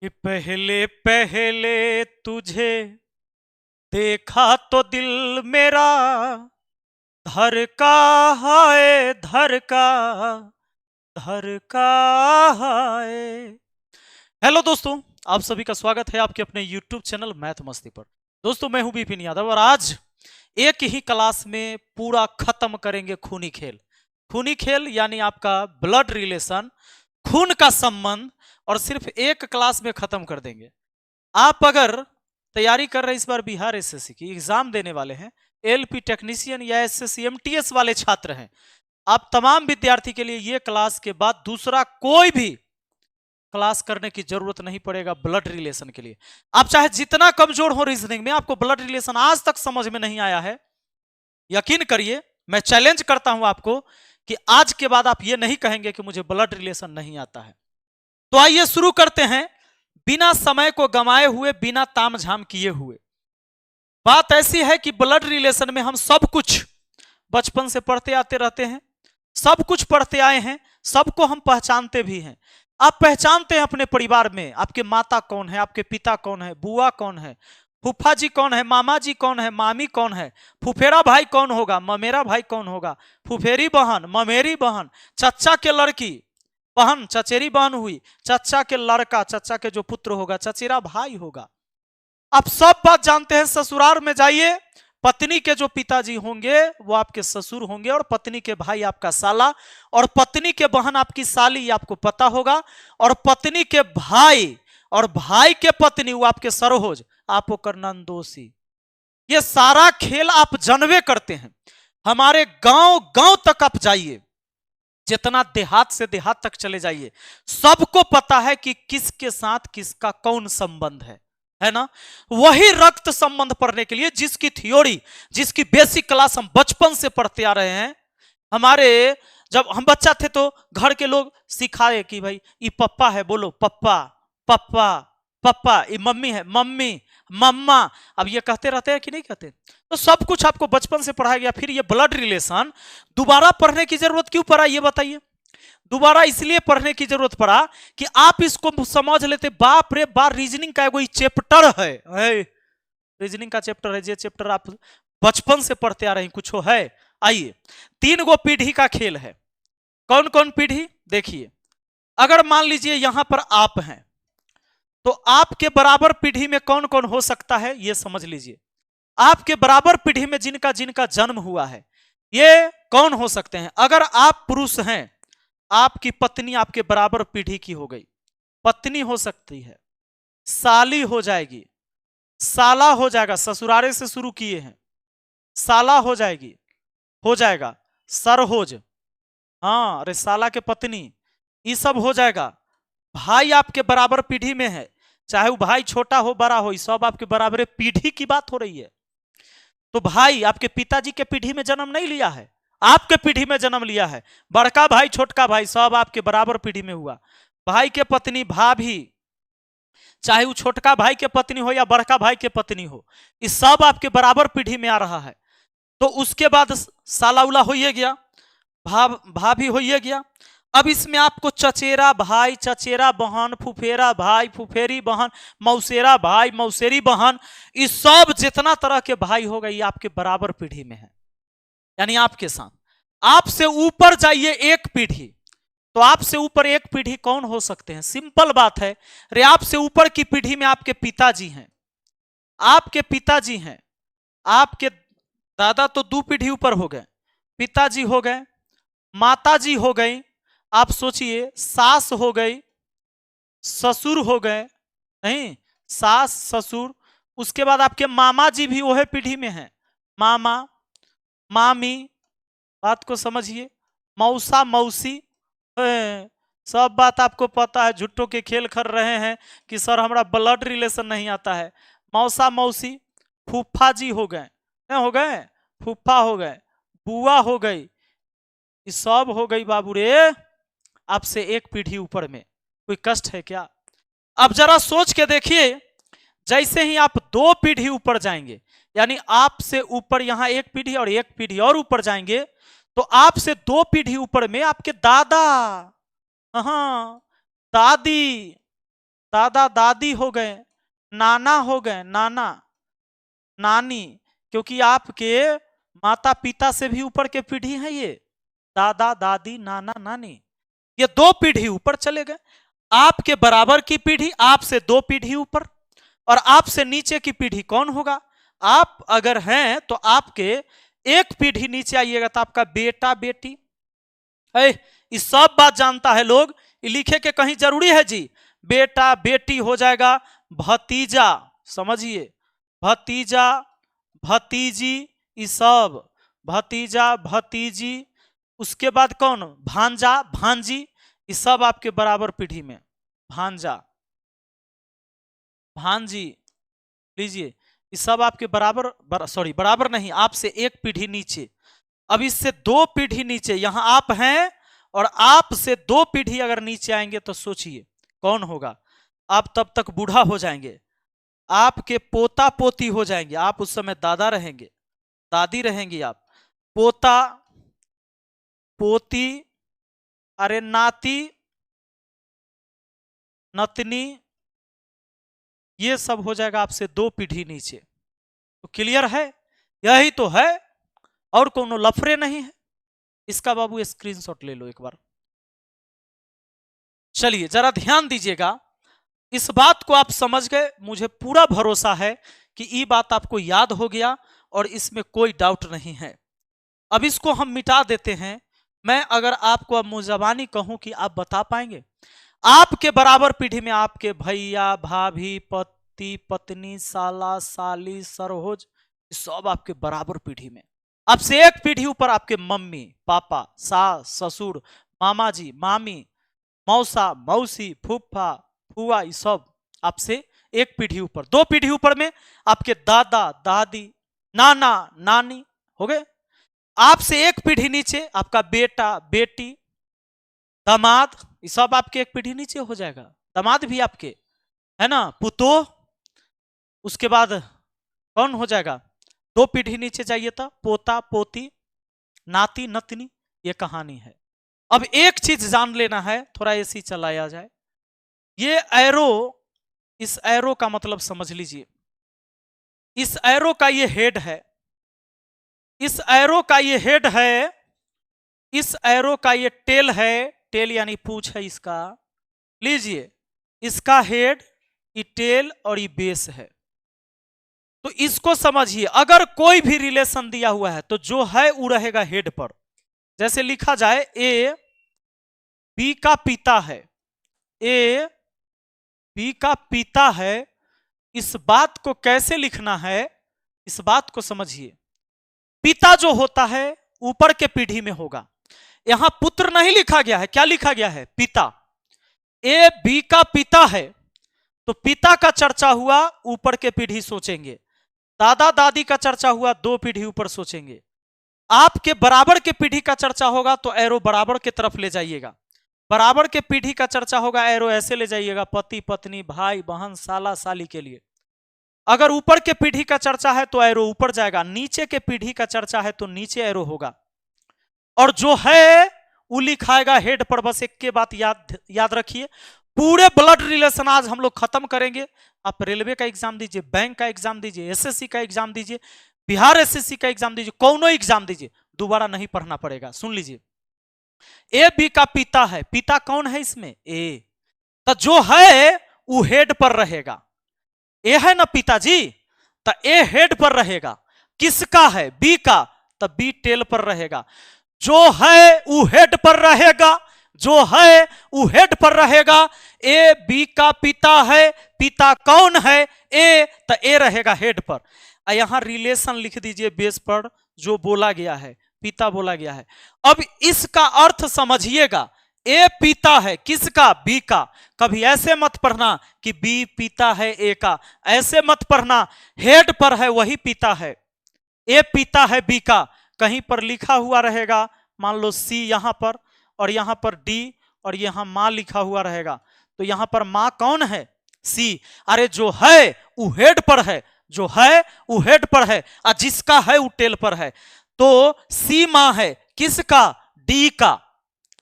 कि पहले पहले तुझे देखा तो दिल मेरा धड़का है, धड़का है। हेलो दोस्तों, आप सभी का स्वागत है आपके अपने YouTube चैनल मैथ मस्ती पर। दोस्तों, मैं हूं विपिन यादव और आज एक ही क्लास में पूरा खत्म करेंगे खूनी खेल। खूनी खेल यानी आपका ब्लड रिलेशन, खून का संबंध, और सिर्फ एक क्लास में खत्म कर देंगे। आप अगर तैयारी कर रहे हैं, इस बार बिहार एसएससी की एग्जाम देने वाले हैं, एलपी टेक्नीशियन या एसएससी एमटीएस वाले छात्र हैं, आप तमाम विद्यार्थी के लिए ये क्लास के बाद दूसरा कोई भी क्लास करने की जरूरत नहीं पड़ेगा। ब्लड रिलेशन के लिए आप चाहे जितना कमजोर हो रीजनिंग में, आपको ब्लड रिलेशन आज तक समझ में नहीं आया है, यकीन करिए, मैं चैलेंज करता हूं आपको कि आज के बाद आप ये नहीं कहेंगे कि मुझे ब्लड रिलेशन नहीं आता है। तो आइए शुरू करते हैं, बिना समय को गंवाए हुए, बिना तामझाम किए हुए। बात ऐसी है कि ब्लड रिलेशन में हम सब कुछ बचपन से पढ़ते आते रहते हैं, सब कुछ पढ़ते आए हैं, सबको हम पहचानते भी हैं। आप पहचानते हैं अपने परिवार में आपके माता कौन है, आपके पिता कौन है, बुआ कौन है, फूफा जी कौन है, मामा जी कौन है, मामी कौन है, फुफेरा भाई कौन होगा, ममेरा भाई कौन होगा, फुफेरी बहन, ममेरी बहन, चचा के लड़की बहन, चचेरी बहन हुई, चचा के लड़का, चचा के जो पुत्र होगा चचेरा भाई होगा। आप सब बात जानते हैं। ससुराल में जाइए, पत्नी के जो पिताजी होंगे वो आपके ससुर होंगे, और पत्नी के भाई आपका साला, और पत्नी के बहन आपकी साली, ये आपको पता होगा, और पत्नी के भाई और भाई के पत्नी वो आपके सरोज, आप होकर नंदोसी। ये सारा खेल आप जानवे करते हैं। हमारे गांव गांव तक आप जाइए, जितना देहात से देहात तक चले जाइए, सबको पता है कि किसके साथ किसका कौन संबंध है ना। वही रक्त संबंध पढ़ने के लिए जिसकी थ्योरी, जिसकी बेसिक क्लास हम बचपन से पढ़ते आ रहे हैं। हमारे जब हम बच्चा थे तो घर के लोग सिखाए कि भाई ये पप्पा है, बोलो पप्पा, पप्पा, पप्पा, ये मम्मी है, मम्मी, मम्मा। अब ये कहते रहते हैं कि नहीं कहते। तो सब कुछ आपको बचपन से पढ़ाया गया, फिर ये ब्लड रिलेशन दोबारा पढ़ने की जरूरत क्यों पड़ा, ये बताइए। दोबारा इसलिए पढ़ने की जरूरत पड़ा कि आप इसको समझ लेते। बाप रे बाप, रीजनिंग का कोई चैप्टर है, रीजनिंग का चैप्टर है, ये चैप्टर आप बचपन से पढ़ते आ रहे हैं, कुछ है। आइए, 3 पीढ़ी का खेल है। कौन कौन पीढ़ी देखिए। अगर मान लीजिए यहां पर आप हैं, तो आपके बराबर पीढ़ी में कौन कौन हो सकता है ये समझ लीजिए। आपके बराबर पीढ़ी में जिनका जिनका जन्म हुआ है, ये कौन हो सकते हैं। अगर आप पुरुष हैं, आपकी पत्नी आपके बराबर पीढ़ी की हो गई, पत्नी हो सकती है, साली हो जाएगी, साला हो जाएगा, ससुरारे से शुरू किए हैं, साला हो जाएगी, हो जाएगा सरहोज, हाँ, अरे साला के पत्नी, ये सब हो जाएगा। भाई आपके बराबर पीढ़ी में है, चाहे वो भाई छोटा हो बड़ा हो, सब आपके बराबर पीढ़ी की बात हो रही है। तो भाई आपके पिताजी के पीढ़ी में जन्म नहीं लिया है, आपके पीढ़ी में जन्म लिया है। बड़का भाई छोटका भाई सब आपके बराबर पीढ़ी में हुआ। भाई के पत्नी, भाभी, चाहे वो छोटका भाई के पत्नी हो या बड़का भाई के पत्नी हो, ये सब आपके बराबर पीढ़ी में आ रहा है। तो उसके बाद साला उला हो गया, भाभी हो गया। अब इसमें आपको चचेरा भाई, चचेरा बहन, फुफेरा भाई, फुफेरी बहन, मौसेरा भाई, मौसेरी बहन, ये सब जितना तरह के भाई हो गए, ये आपके बराबर पीढ़ी में है, यानी आपके साथ। आपसे ऊपर जाइए एक पीढ़ी, तो आपसे ऊपर एक पीढ़ी कौन हो सकते हैं। सिंपल बात है, रे आपसे ऊपर की पीढ़ी में आपके पिताजी हैं, आपके पिताजी हैं, आपके दादा तो 2 पीढ़ी ऊपर हो गए, पिताजी हो गए, माताजी हो गई, आप सोचिए सास हो गई, ससुर हो गए, नहीं, सास ससुर। उसके बाद आपके मामा जी भी वह पीढ़ी में हैं, मामा, मामी, बात को समझिए, मौसा मौसी। सब बात आपको पता है, झुट्टो के खेल कर रहे हैं कि सर हमारा ब्लड रिलेशन नहीं आता है। मौसा मौसी, फूफा जी हो गए, हो गए, फूफा हो गए, बुआ हो गई, ये सब हो गई बाबू रे आपसे एक पीढ़ी ऊपर में। कोई कष्ट है क्या। अब जरा सोच के देखिए, जैसे ही आप 2 पीढ़ी ऊपर जाएंगे, यानी आपसे ऊपर यहां एक पीढ़ी और एक पीढ़ी और ऊपर जाएंगे, तो आपसे 2 पीढ़ी ऊपर में आपके दादा, हाँ, दादी, दादा दादी हो गए, नाना हो गए, नाना नानी, क्योंकि आपके माता पिता से भी ऊपर के पीढ़ी है ये, दादा दादी नाना नानी, ये 2 पीढ़ी ऊपर चले गए। आपके बराबर की पीढ़ी आपसे 2 पीढ़ी ऊपर, और आपसे नीचे की पीढ़ी कौन होगा? आप अगर हैं तो आपके 1 पीढ़ी नीचे आइएगा तो आपका बेटा बेटी है। ये सब बात जानता है लोग, ये लिखे के कहीं जरूरी है जी? बेटा बेटी हो जाएगा भतीजा, समझिए, भतीजा भतीजी, ये सब भतीजा भतीजी। उसके बाद कौन? भांजा भांजी, ये सब आपके बराबर पीढ़ी में, भांजा भांजी, लीजिए, ये सब आपके बराबर सॉरी बराबर नहीं, आपसे 1 पीढ़ी नीचे। अब इससे 2 पीढ़ी नीचे यहां आप हैं, और आप से 2 पीढ़ी अगर नीचे आएंगे तो सोचिए कौन होगा? आप तब तक बूढ़ा हो जाएंगे, आपके पोता पोती हो जाएंगे, आप उस समय दादा रहेंगे, दादी रहेंगी, आप पोता पोती, अरे नाती नतनी, ये सब हो जाएगा आपसे 2 पीढ़ी नीचे। तो क्लियर है? यही तो है, और कोनो लफड़े नहीं है। इसका बाबू स्क्रीनशॉट ले लो एक बार। चलिए जरा ध्यान दीजिएगा, इस बात को आप समझ गए, मुझे पूरा भरोसा है कि ये बात आपको याद हो गया और इसमें कोई डाउट नहीं है। अब इसको हम मिटा देते हैं। मैं अगर आपको अब मुंजबानी कहूं कि आप बता पाएंगे? आपके बराबर पीढ़ी में आपके भैया भाभी पति पत्नी साला साली सरहोज, सब आपके बराबर पीढ़ी में। आपसे 1 पीढ़ी ऊपर आपके मम्मी पापा सास ससुर मामा जी मामी मौसा मौसी फूफा फुआ, ये सब आपसे 1 पीढ़ी ऊपर। 2 पीढ़ी ऊपर में आपके दादा दादी नाना नानी हो गए। आपसे 1 पीढ़ी नीचे आपका बेटा बेटी दामाद, ये सब आपके 1 पीढ़ी नीचे हो जाएगा, दामाद भी आपके, है ना, पुतोह। उसके बाद कौन हो जाएगा? 2 पीढ़ी नीचे जाइए तो पोता पोती नाती नतनी, ये कहानी है। अब एक चीज जान लेना है, थोड़ा ऐसी चलाया जाए, ये एरो, इस एरो का मतलब समझ लीजिए, इस एरो का ये हेड है, इस एरो का ये हेड है, इस एरो का ये टेल है, टेल यानी पूंछ है इसका, लीजिए, इसका हेड, ये टेल और ये बेस है। तो इसको समझिए, अगर कोई भी रिलेशन दिया हुआ है तो जो है वो रहेगा हेड पर। जैसे लिखा जाए ए बी का पिता है, ए बी का पिता है, इस बात को कैसे लिखना है, इस बात को समझिए। पिता जो होता है ऊपर के पीढ़ी में होगा, यहां पुत्र नहीं लिखा गया है, क्या लिखा गया है? पिता। ए बी का पिता है तो पिता का चर्चा हुआ, ऊपर के पीढ़ी सोचेंगे। दादा दादी का चर्चा हुआ, 2 पीढ़ी ऊपर सोचेंगे। आपके बराबर के पीढ़ी का चर्चा होगा तो एरो बराबर के तरफ ले जाइएगा, बराबर के पीढ़ी का चर्चा होगा एरो ऐसे ले जाइएगा, पति पत्नी भाई बहन साला साली के लिए। अगर ऊपर के पीढ़ी का चर्चा है तो एरो ऊपर जाएगा, नीचे के पीढ़ी का चर्चा है तो नीचे एरो होगा, और जो है वो लिखाएगा हेड पर। बस एक के बात याद रखिए, पूरे ब्लड रिलेशन आज हम लोग खत्म करेंगे। आप रेलवे का एग्जाम दीजिए, बैंक का एग्जाम दीजिए, एसएससी का एग्जाम दीजिए, बिहार एसएससी का एग्जाम दीजिए, कौनो एग्जाम दीजिए, दोबारा नहीं पढ़ना पड़ेगा। सुन लीजिए, ए बी का पिता है, पिता कौन है इसमें? ए, तो जो है वो हेड पर रहेगा। ए है ना पिताजी, तो ए हेड पर रहेगा। किसका है? बी का, तो बी टेल पर रहेगा। जो है वो हेड पर रहेगा, जो है वो हेड पर रहेगा। ए बी का पिता है, पिता कौन है? ए, तो ए रहेगा हेड पर। यहां रिलेशन लिख दीजिए बेस पर, जो बोला गया है, पिता बोला गया है। अब इसका अर्थ समझिएगा, ए पिता है किसका? बी का। कभी ऐसे मत पढ़ना कि बी पिता है ए का, ऐसे मत पढ़ना, हेड पर है वही पिता है। ए पिता है बी का, कहीं पर लिखा हुआ रहेगा, मान लो सी यहां पर, और यहां पर डी, और यहां मां लिखा हुआ रहेगा, तो यहां पर मां कौन है? सी। अरे जो है वो हेड पर है, जो है वो हेड पर है, और जिसका है वो टेल पर है। तो सी मां है किसका? डी का।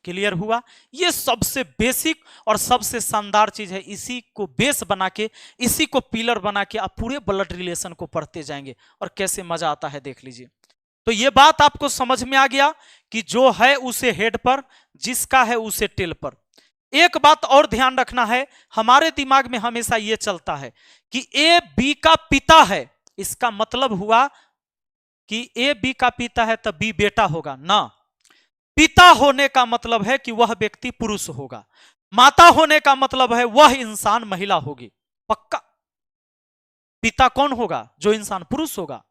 क्लियर हुआ? ये सबसे बेसिक और सबसे शानदार चीज है। इसी को बेस बना के, इसी को पिलर बना के आप पूरे ब्लड रिलेशन को पढ़ते जाएंगे और कैसे मजा आता है देख लीजिए। तो ये बात आपको समझ में आ गया कि जो है उसे हेड पर, जिसका है उसे टेल पर। एक बात और ध्यान रखना है, हमारे दिमाग में हमेशा ये चलता है कि ए बी का पिता है, इसका मतलब हुआ कि ए बी का पिता है तब बी बेटा होगा ना। पिता होने का मतलब है कि वह व्यक्ति पुरुष होगा, माता होने का मतलब है वह इंसान महिला होगी। पक्का? पिता कौन होगा? जो इंसान पुरुष होगा।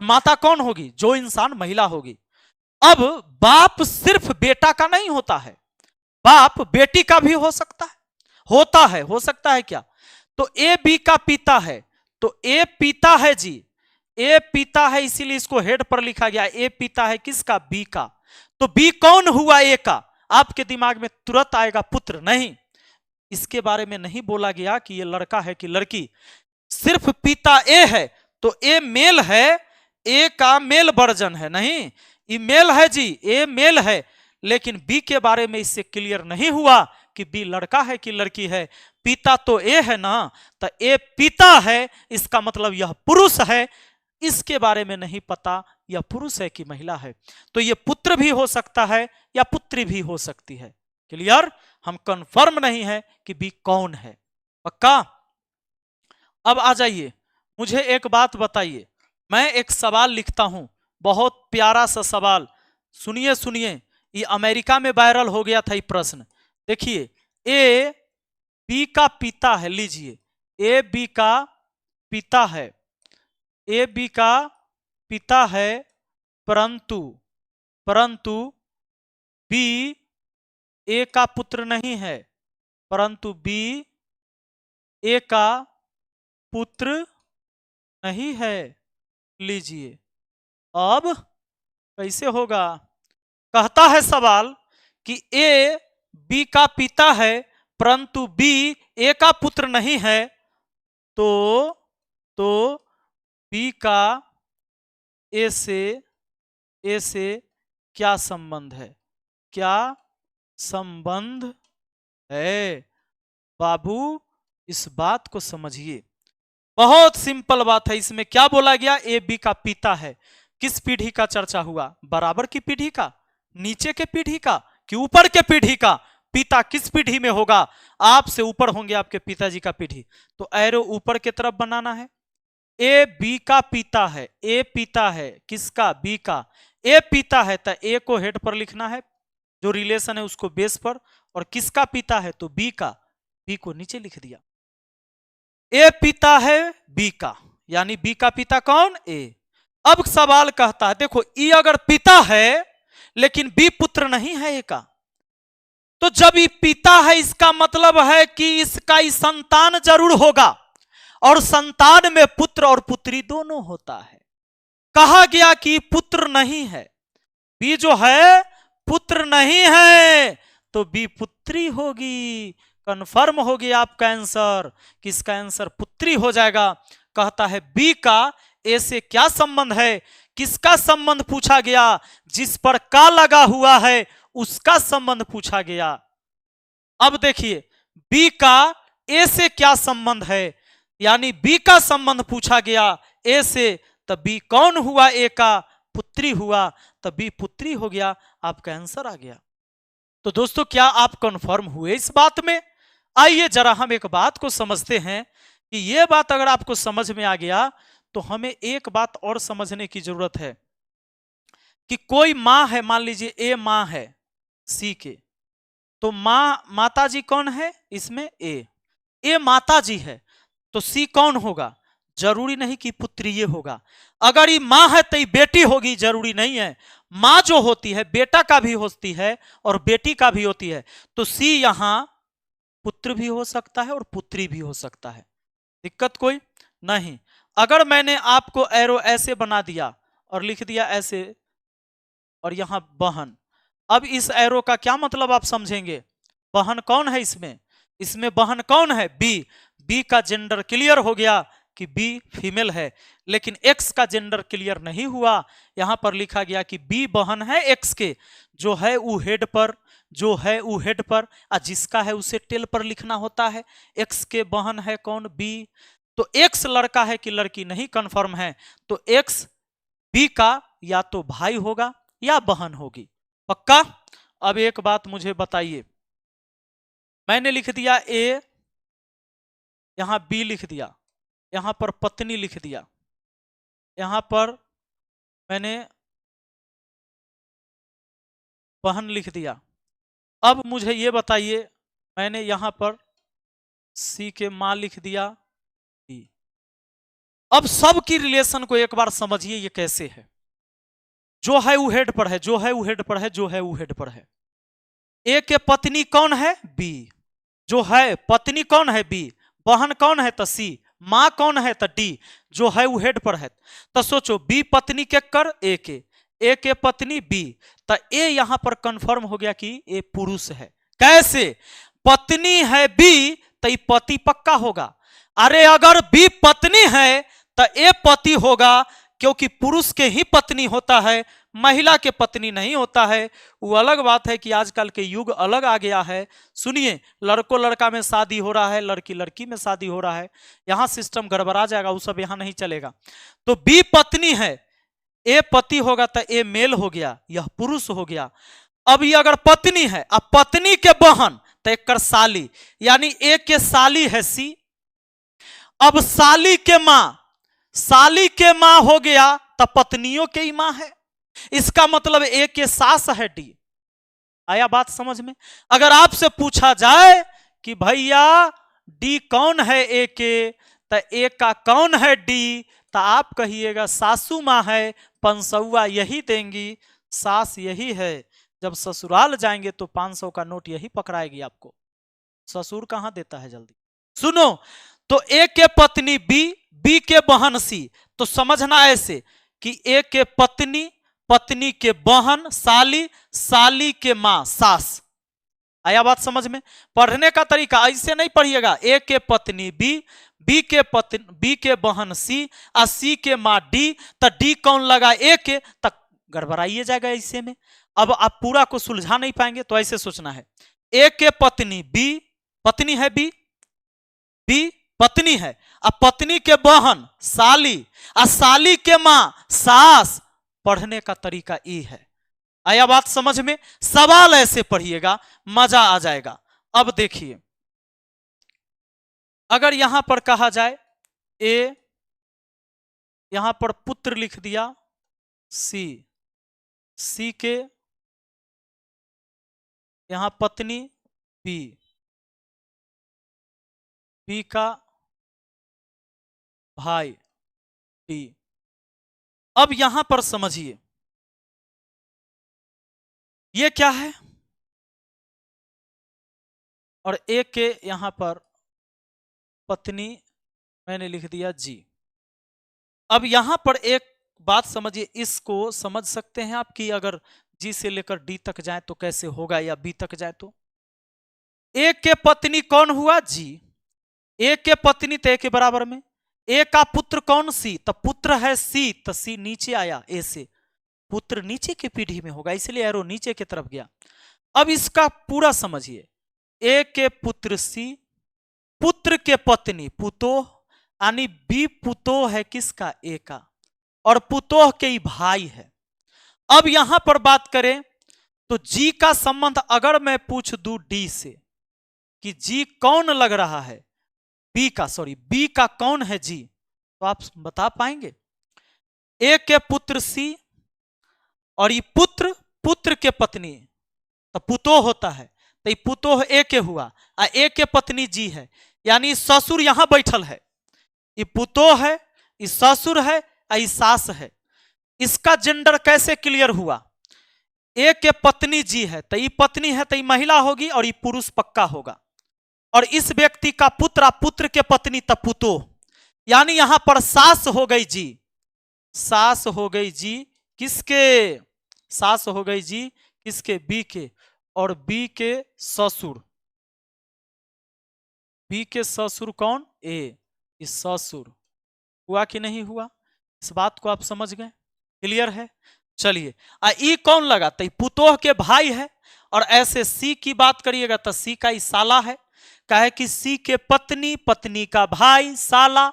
माता कौन होगी? जो इंसान महिला होगी। अब बाप सिर्फ बेटा का नहीं होता है, बाप बेटी का भी हो सकता है, होता है, हो सकता है क्या? तो ए बी का पिता है, तो ए पिता है जी, ए पिता है, इसीलिए इसको हेड पर लिखा गया। ए पिता है किसका? बी का। तो बी कौन हुआ? ए का। आपके दिमाग में तुरंत आएगा पुत्र, नहीं, इसके बारे में नहीं बोला गया कि ये लड़का है कि लड़की। सिर्फ पिता ए है तो ए मेल है, ए का मेल वर्जन है, नहीं, ये मेल है जी, ए मेल है। लेकिन बी के बारे में इससे क्लियर नहीं हुआ कि बी लड़का है कि लड़की है। पिता तो ए है ना, तो ए पिता है, इसका मतलब यह पुरुष है। इसके बारे में नहीं पता यह पुरुष है कि महिला है। तो यह पुत्र भी हो सकता है या पुत्री भी हो सकती है। क्लियर? हम कंफर्म नहीं है कि बी कौन है। पक्का? अब आ जाइए, मुझे एक बात बताइए। मैं एक सवाल लिखता हूं, बहुत प्यारा सा सवाल, सुनिए सुनिए। ये अमेरिका में वायरल हो गया था ये प्रश्न। देखिए, ए बी का पिता है, लीजिए, ए बी का पिता है, ए बी का पिता है, परंतु परंतु बी ए का पुत्र नहीं है, परंतु बी ए का पुत्र नहीं है। लीजिए, अब कैसे होगा? कहता है सवाल कि ए बी का पिता है परंतु बी ए का पुत्र नहीं है, तो बी का ए से क्या संबंध है? क्या संबंध है? बाबू, इस बात को समझिए, बहुत सिंपल बात है। इसमें क्या बोला गया? ए बी का पिता है। किस पीढ़ी का चर्चा हुआ? बराबर की पीढ़ी का, नीचे के पीढ़ी का कि ऊपर के पीढ़ी का? पिता किस पीढ़ी में होगा? आपसे ऊपर होंगे आपके पिताजी का पीढ़ी, तो एरो ऊपर की तरफ बनाना है। ए बी का पिता है, ए पिता है किसका? बी का। ए पिता है तो ए को हेड पर लिखना है, जो रिलेशन है उसको बेस पर, और किसका पिता है? तो बी का, बी को नीचे लिख दिया। ए पिता है बी का, यानी बी का पिता कौन? ए। अब सवाल कहता है, देखो, ई अगर पिता है लेकिन बी पुत्र नहीं है ए का, तो जब ये पिता है इसका मतलब है कि इसका ही संतान जरूर होगा, और संतान में पुत्र और पुत्री दोनों होता है। कहा गया कि पुत्र नहीं है, बी जो है पुत्र नहीं है, तो बी पुत्री होगी। कंफर्म हो गया आपका आंसर, किसका आंसर पुत्री हो जाएगा। कहता है बी का ए से क्या संबंध है? किसका संबंध पूछा गया? जिस पर का लगा हुआ है उसका संबंध पूछा गया। अब देखिए, बी का ए से क्या संबंध है, यानी बी का संबंध पूछा गया ए से, तब बी कौन हुआ? ए का पुत्री हुआ, तब बी पुत्री हो गया। आपका आंसर आ गया। तो दोस्तों, क्या आप कंफर्म हुए इस बात में? आइए जरा हम एक बात को समझते हैं कि यह बात अगर आपको समझ में आ गया तो हमें एक बात और समझने की जरूरत है कि कोई मां है, मान लीजिए ए मां है सी के, तो माता जी कौन है इसमें? ए माता जी है, तो सी कौन होगा? जरूरी नहीं कि पुत्री ये होगा। अगर ये मां है तो ये बेटी होगी, जरूरी नहीं है। मां जो होती है बेटा का भी होती है और बेटी का भी होती है, तो सी यहां पुत्र भी हो सकता है और पुत्री भी हो सकता है। दिक्कत कोई नहीं। अगर मैंने आपको एरो ऐसे बना दिया और लिख दिया ऐसे, और यहां बहन, अब इस एरो का क्या मतलब आप समझेंगे? बहन कौन है इसमें? इसमें बहन कौन है? बी। बी का जेंडर क्लियर हो गया कि बी फीमेल है, लेकिन एक्स का जेंडर क्लियर नहीं हुआ। यहां पर लिखा गया कि बी बहन है एक्स के, जो है वो हेड पर, जो है वो हेड पर और जिसका है उसे टेल पर लिखना होता है। एक्स के बहन है कौन? बी। तो एक्स लड़का है कि लड़की नहीं कंफर्म है, तो एक्स बी का या तो भाई होगा या बहन होगी। पक्का? अब एक बात मुझे बताइए, मैंने लिख दिया ए, यहां बी लिख दिया, यहां पर पत्नी लिख दिया, यहां पर मैंने बहन लिख दिया। अब मुझे ये बताइए, मैंने यहां पर सी के मां लिख दिया, डी। अब सब की रिलेशन को एक बार समझिए ये कैसे है। जो है वो हेड पर है, जो है वो हेड पर है, जो है वो हेड पर है। ए के पत्नी कौन है? बी। जो है पत्नी कौन है? बी। बहन कौन है? तो सी। मां कौन है? तो डी। जो है वो हेड पर है। तो सोचो बी पत्नी के कर ए के पत्नी बी, तो ए यहां पर कंफर्म हो गया कि ए पुरुष है। कैसे? पत्नी है बी तो ये पति पक्का होगा। अरे अगर बी पत्नी है तो ए पति होगा, क्योंकि पुरुष के ही पत्नी होता है, महिला के पत्नी नहीं होता है। वो अलग बात है कि आजकल के युग अलग आ गया है। सुनिए, लड़को लड़का में शादी हो रहा है, लड़की लड़की में शादी हो रहा है, यहां सिस्टम गड़बड़ा जाएगा, वो सब यहां नहीं चलेगा। तो बी पत्नी है, ए पति होगा तो ए मेल हो गया, यह पुरुष हो गया। अब ये अगर पत्नी है, अब पत्नी के बहन तो एक कर साली, यानी ए के साली है सी। अब साली के मां हो गया तो पत्नियों के ही मां है, इसका मतलब ए के सास है डी। आया बात समझ में? अगर आपसे पूछा जाए कि भैया डी कौन है ए के, तो ए का कौन है डी, तो आप कहिएगा सासू मां है, पंसौआ यही देंगी, सास यही है। जब ससुराल जाएंगे तो 500 का नोट यही पकड़ाएगी आपको, ससुर कहां देता है जल्दी। सुनो, तो ए के पत्नी बी, बी के बहन सी, तो समझना ऐसे कि ए के पत्नी, पत्नी के बहन साली, साली के मां सास। आया बात समझ में? पढ़ने का तरीका ऐसे नहीं पढ़िएगा, ए के पत्नी बी, बी के बहन सी और सी के मां डी, तो डी कौन लगा? ए के, तक गड़बड़ाइए जाएगा ऐसे में। अब आप पूरा को सुलझा नहीं पाएंगे, तो ऐसे सोचना है, ए के पत्नी बी, पत्नी है बी, बी पत्नी है, अब पत्नी के बहन साली और साली के मां सास। पढ़ने का तरीका ये है। आया बात समझ में? सवाल ऐसे पढ़िएगा, मजा आ जाएगा। अब देखिए, अगर यहां पर कहा जाए ए, यहां पर पुत्र लिख दिया सी, सी के यहां पत्नी बी, बी का भाई डी। अब यहां पर समझिए ये क्या है, और ए के यहां पर पत्नी मैंने लिख दिया जी। अब यहां पर एक बात समझिए, इसको समझ सकते हैं आप कि अगर जी से लेकर डी तक जाए तो कैसे होगा, या बी तक जाए तो। ए के पत्नी कौन हुआ? जी। ए के पत्नी तो ए के बराबर में, ए का पुत्र कौन? सी, तो पुत्र है सी, तो सी नीचे आया ए से, पुत्र नीचे की पीढ़ी में होगा, इसलिए एरो नीचे की तरफ गया। अब इसका पूरा समझिए, ए के पुत्र सी, पुत्र के पत्नी पुतोह, यानी बी पुतोह है किसका? ए का, और पुतोह के ही भाई है। अब यहां पर बात करें तो जी का संबंध अगर मैं पूछ दूं डी से कि जी कौन लग रहा है, बी का, सॉरी बी का कौन है जी, तो आप बता पाएंगे? ए के पुत्र सी, और ये पुत्र, पुत्र के पत्नी तो पुतोह होता है, तो ये पुतोह ए के हुआ, और ए के पत्नी जी है, यानी ससुर यहां बैठल है, ये पुतोह है, ये ससुर है, ये सास है। इसका जेंडर कैसे क्लियर हुआ? ए के पत्नी जी है तो ये पत्नी है, तो ये महिला होगी, और ये पुरुष पक्का होगा। और इस व्यक्ति का पुत्र, पुत्र के पत्नी तब पुतोह, यानी यहां पर सास हो गई जी, सास हो गई जी किसके? सास हो गई जी किसके? बी के। और बी के ससुर, बी के ससुर कौन? ए। इस ससुर हुआ कि नहीं हुआ? इस बात को आप समझ गए? क्लियर है? चलिए, ई कौन लगा? तो पुतोह के भाई है, और ऐसे सी की बात करिएगा तो सी का ही साला है। कहे कि सी के पत्नी, पत्नी का भाई, साला।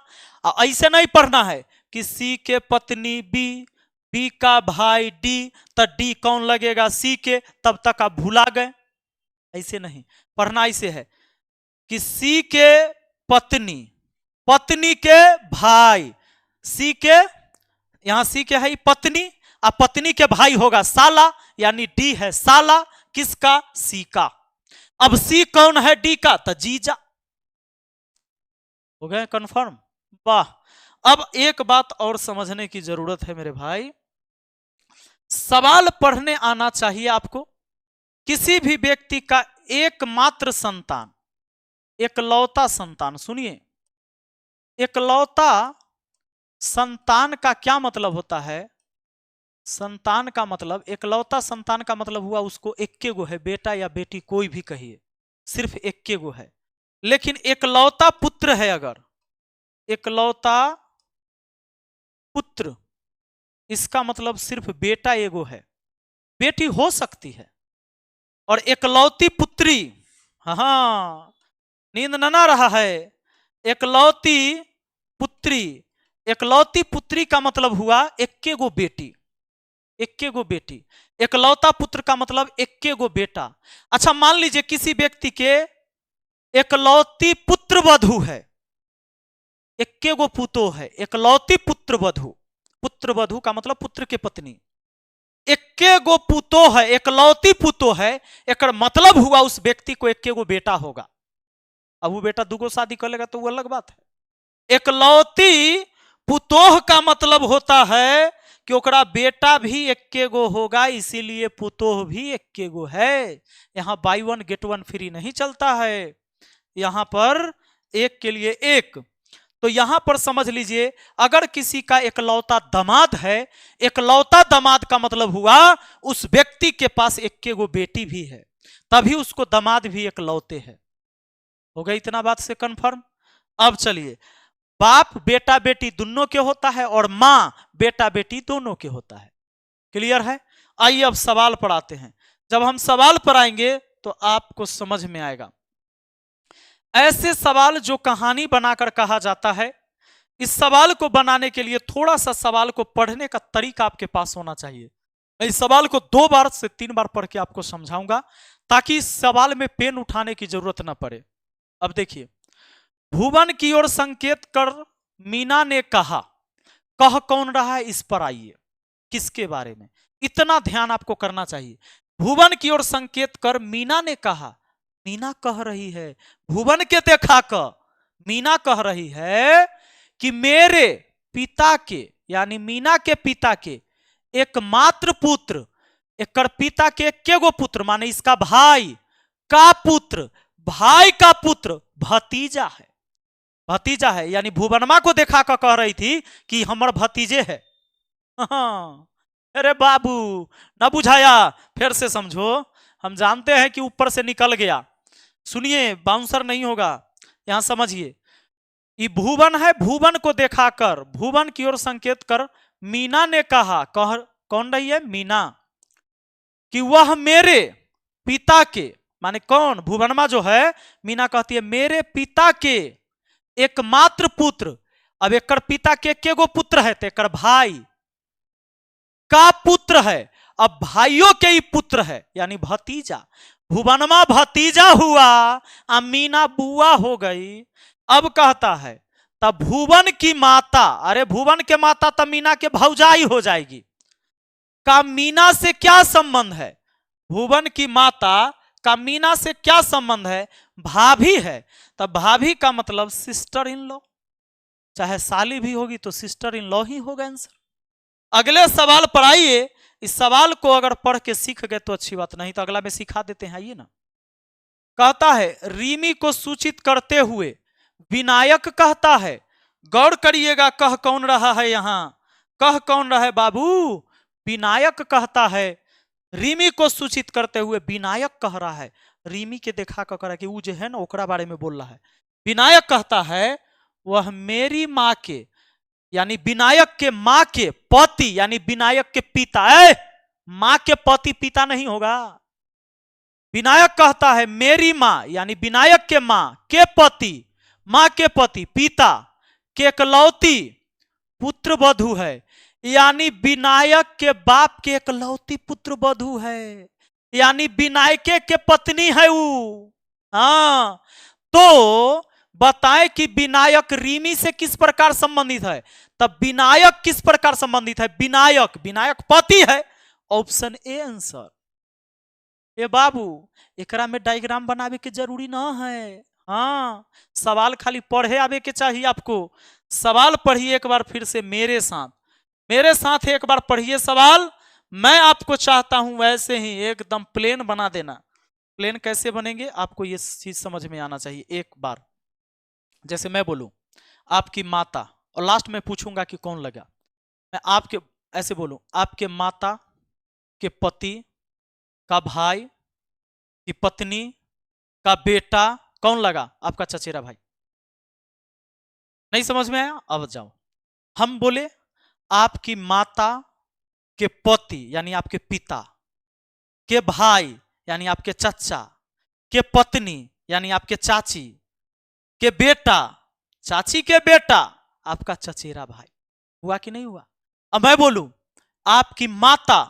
ऐसे नहीं पढ़ना है कि सी के पत्नी बी, बी का भाई डी, तो डी कौन लगेगा सी के, तब तक आप भुला गए। ऐसे नहीं पढ़ना, ऐसे है कि सी के पत्नी, पत्नी के भाई, सी के, यहां सी के है पत्नी, अब पत्नी के भाई होगा साला, यानी डी है साला किसका, सी का। अब सी कौन है डी का, तो जीजा। हो गए कंफर्म। वाह। अब एक बात और समझने की जरूरत है मेरे भाई, सवाल पढ़ने आना चाहिए आपको। किसी भी व्यक्ति का एकमात्र संतान, एकलौता संतान, सुनिए, एकलौता संतान का क्या मतलब होता है। संतान का मतलब, एकलौता संतान का मतलब हुआ उसको इक्के गो है, बेटा या बेटी कोई भी कहिए, सिर्फ इक्के गो है। लेकिन एकलौता पुत्र है, अगर एकलौता पुत्र, इसका मतलब सिर्फ बेटा एगो है, बेटी हो सकती है। और एकलौती पुत्री, हाँ नींद ना रहा है, एकलौती पुत्री, एकलौती पुत्री का मतलब हुआ इक्के गो बेटी, इक्के गो बेटी। एकलौता पुत्र का मतलब इक्के गो बेटा। अच्छा मान लीजिए किसी व्यक्ति के एकलौती पुत्र वधु है, इक्के गो पुतो है, एकलौती पुत्र वधु, पुत्र वधु का मतलब पुत्र के पत्नी, इक्के गो पुतो है, एकलौती पुतो है, एक मतलब हुआ उस व्यक्ति को इक्के गो बेटा होगा। अब वो बेटा दुगो शादी कर लेगा तो वो अलग बात है। एकलौती पुतोह का मतलब होता है कि ओकरा बेटा भी इक्के गो होगा, इसीलिए पुतोह भी इक्के गो है। यहां by one get one free नहीं चलता है, यहां पर एक के लिए एक। तो यहां पर समझ लीजिए, अगर किसी का एकलौता दामाद है, एकलौता दामाद का मतलब हुआ उस व्यक्ति के पास इक्के गो बेटी भी है, तभी उसको दामाद भी एकलौते है। हो गई इतना बात से कंफर्म। अब चलिए, बाप बेटा बेटी दोनों के होता है और मां बेटा बेटी दोनों के होता है। क्लियर है। आइए अब सवाल पर आते हैं। जब हम सवाल पर आएंगे तो आपको समझ में आएगा। ऐसे सवाल जो कहानी बनाकर कहा जाता है, इस सवाल को बनाने के लिए थोड़ा सा सवाल को पढ़ने का तरीका आपके पास होना चाहिए। इस सवाल को 2 बार से 3 बार पढ़ के आपको समझाऊंगा ताकि इस सवाल में पेन उठाने की जरूरत ना पड़े। अब देखिए, भुवन की ओर संकेत कर मीना ने कहा, कह कौन रहा है, इस पर आइए। किसके बारे में, इतना ध्यान आपको करना चाहिए। भुवन की ओर संकेत कर मीना ने कहा, मीना कह रही है, भुवन के देखा कर मीना कह रही है कि मेरे पिता के, यानी मीना के पिता के एकमात्र पुत्र, एक पिता के एक्के गो पुत्र माने इसका भाई का पुत्र, भाई का पुत्र भतीजा है, भतीजा है। यानी भुवनमा को देखा कर कह रही थी कि हमर भतीजे है। अरे बाबू ना बुझाया, फिर से समझो, हम जानते हैं कि ऊपर से निकल गया। सुनिए, बाउंसर नहीं होगा, यहां समझिए। ये भुवन है, भुवन को देखाकर, भुवन की ओर संकेत कर मीना ने कहा, कह कौन रही है, मीना, कि वह मेरे पिता के, माने कौन, भुवनमा जो है, मीना कहती है मेरे पिता के एकमात्र पुत्र। अब एक पिता के के गो पुत्र है, तो एक भाई का पुत्र है, अब भाइयों के ही पुत्र है, यानी भतीजा। भुवनमा भतीजा हुआ, मीना बुआ हो गई। अब कहता है तब भुवन की माता, अरे भुवन के माता तब मीना के भौजाई हो जाएगी। का मीना से क्या संबंध है, भुवन की माता का मीना से क्या संबंध है, भाभी है। तब भाभी का मतलब सिस्टर इन लॉ, चाहे साली भी होगी तो सिस्टर इन लॉ ही होगा आंसर। अगले सवाल पर आइए। इस सवाल को अगर पढ़ के सीख गए तो अच्छी बात, नहीं तो अगला में सिखा देते हैं। आइए ना, कहता है रीमी को सूचित करते हुए विनायक कहता है, गौर करिएगा, कह कौन रहा है यहां, कह कौन रहा है बाबू, विनायक कहता है। रीमी को सूचित करते हुए विनायक कह रहा है, रीमी के देखा कर रहा है कि वो जो है ना ओकरा बारे में बोल रहा है। विनायक कहता है वह मेरी माँ के, यानी विनायक के माँ के पति, यानी विनायक के पिता। माँ के पति पिता नहीं होगा, विनायक कहता है मेरी माँ यानी विनायक के माँ के पति, माँ के पति पिता के एकलौती पुत्र वधू है, यानी विनायक के बाप के एकलौती पुत्र वधू है, यानी विनायके के पत्नी है वो। हाँ, तो बताएं कि विनायक रीमी से किस प्रकार संबंधित है। तब विनायक किस प्रकार संबंधित है, विनायक, विनायक पति है। Option A answer. ए बाबू एकरा में डायग्राम बनावे के जरूरी ना है। हाँ, सवाल खाली पढ़े आवे के चाहिए आपको। सवाल पढ़िए एक बार फिर से मेरे साथ एक बार पढ़िए सवाल। मैं आपको चाहता हूं वैसे ही एकदम प्लेन बना देना। प्लेन कैसे बनेंगे आपको ये चीज समझ में आना चाहिए। एक बार जैसे मैं बोलूं आपकी माता, और लास्ट में पूछूंगा कि कौन लगा, मैं आपके ऐसे बोलूं आपके माता के पति का भाई की पत्नी का बेटा, कौन लगा, आपका चचेरा भाई। नहीं समझ में आया, अब जाओ। हम बोले आपकी माता के पति यानी आपके पिता के भाई यानी आपके चचा के पत्नी यानी आपके चाची के बेटा, चाची के बेटा आपका चचेरा भाई। हुआ कि नहीं हुआ। अब मैं बोलूं आपकी माता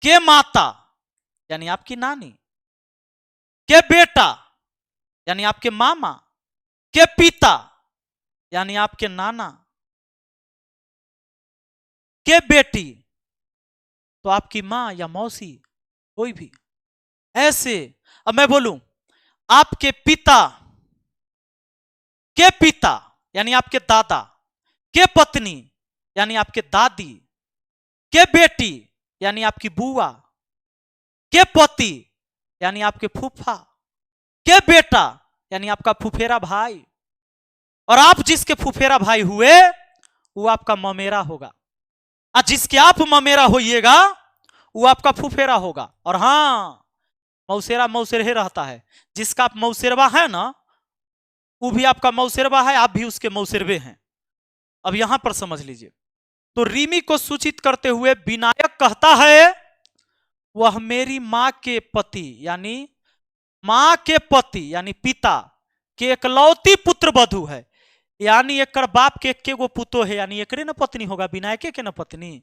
के माता यानी आपकी नानी के बेटा यानी आपके मामा के पिता यानी आपके नाना के बेटी, तो आपकी मां या मौसी कोई भी। ऐसे अब मैं बोलूं आपके पिता के पिता यानी आपके दादा के पत्नी यानी आपके दादी के बेटी यानी आपकी बुआ के पति यानी आपके फूफा के बेटा यानी आपका फुफेरा भाई, और आप जिसके फुफेरा भाई हुए वो आपका ममेरा होगा, और जिसके आप ममेरा होइएगा वो आपका फुफेरा होगा। और हाँ, मौसेरा मौसेरे रहता है, जिसका आप मौसेरवा है ना वो भी आपका मौसेरवा है, आप भी उसके मौसेरवे हैं। अब यहां पर समझ लीजिए, तो रीमी को सूचित करते हुए विनायक कहता है वह मेरी मां के पति यानी मां के पति यानी पिता के एकलौती पुत्र वधू है, यानी एक बाप के एक गो पुतो है, यानी एकरे न पत्नी होगा, विनायके के न पत्नी।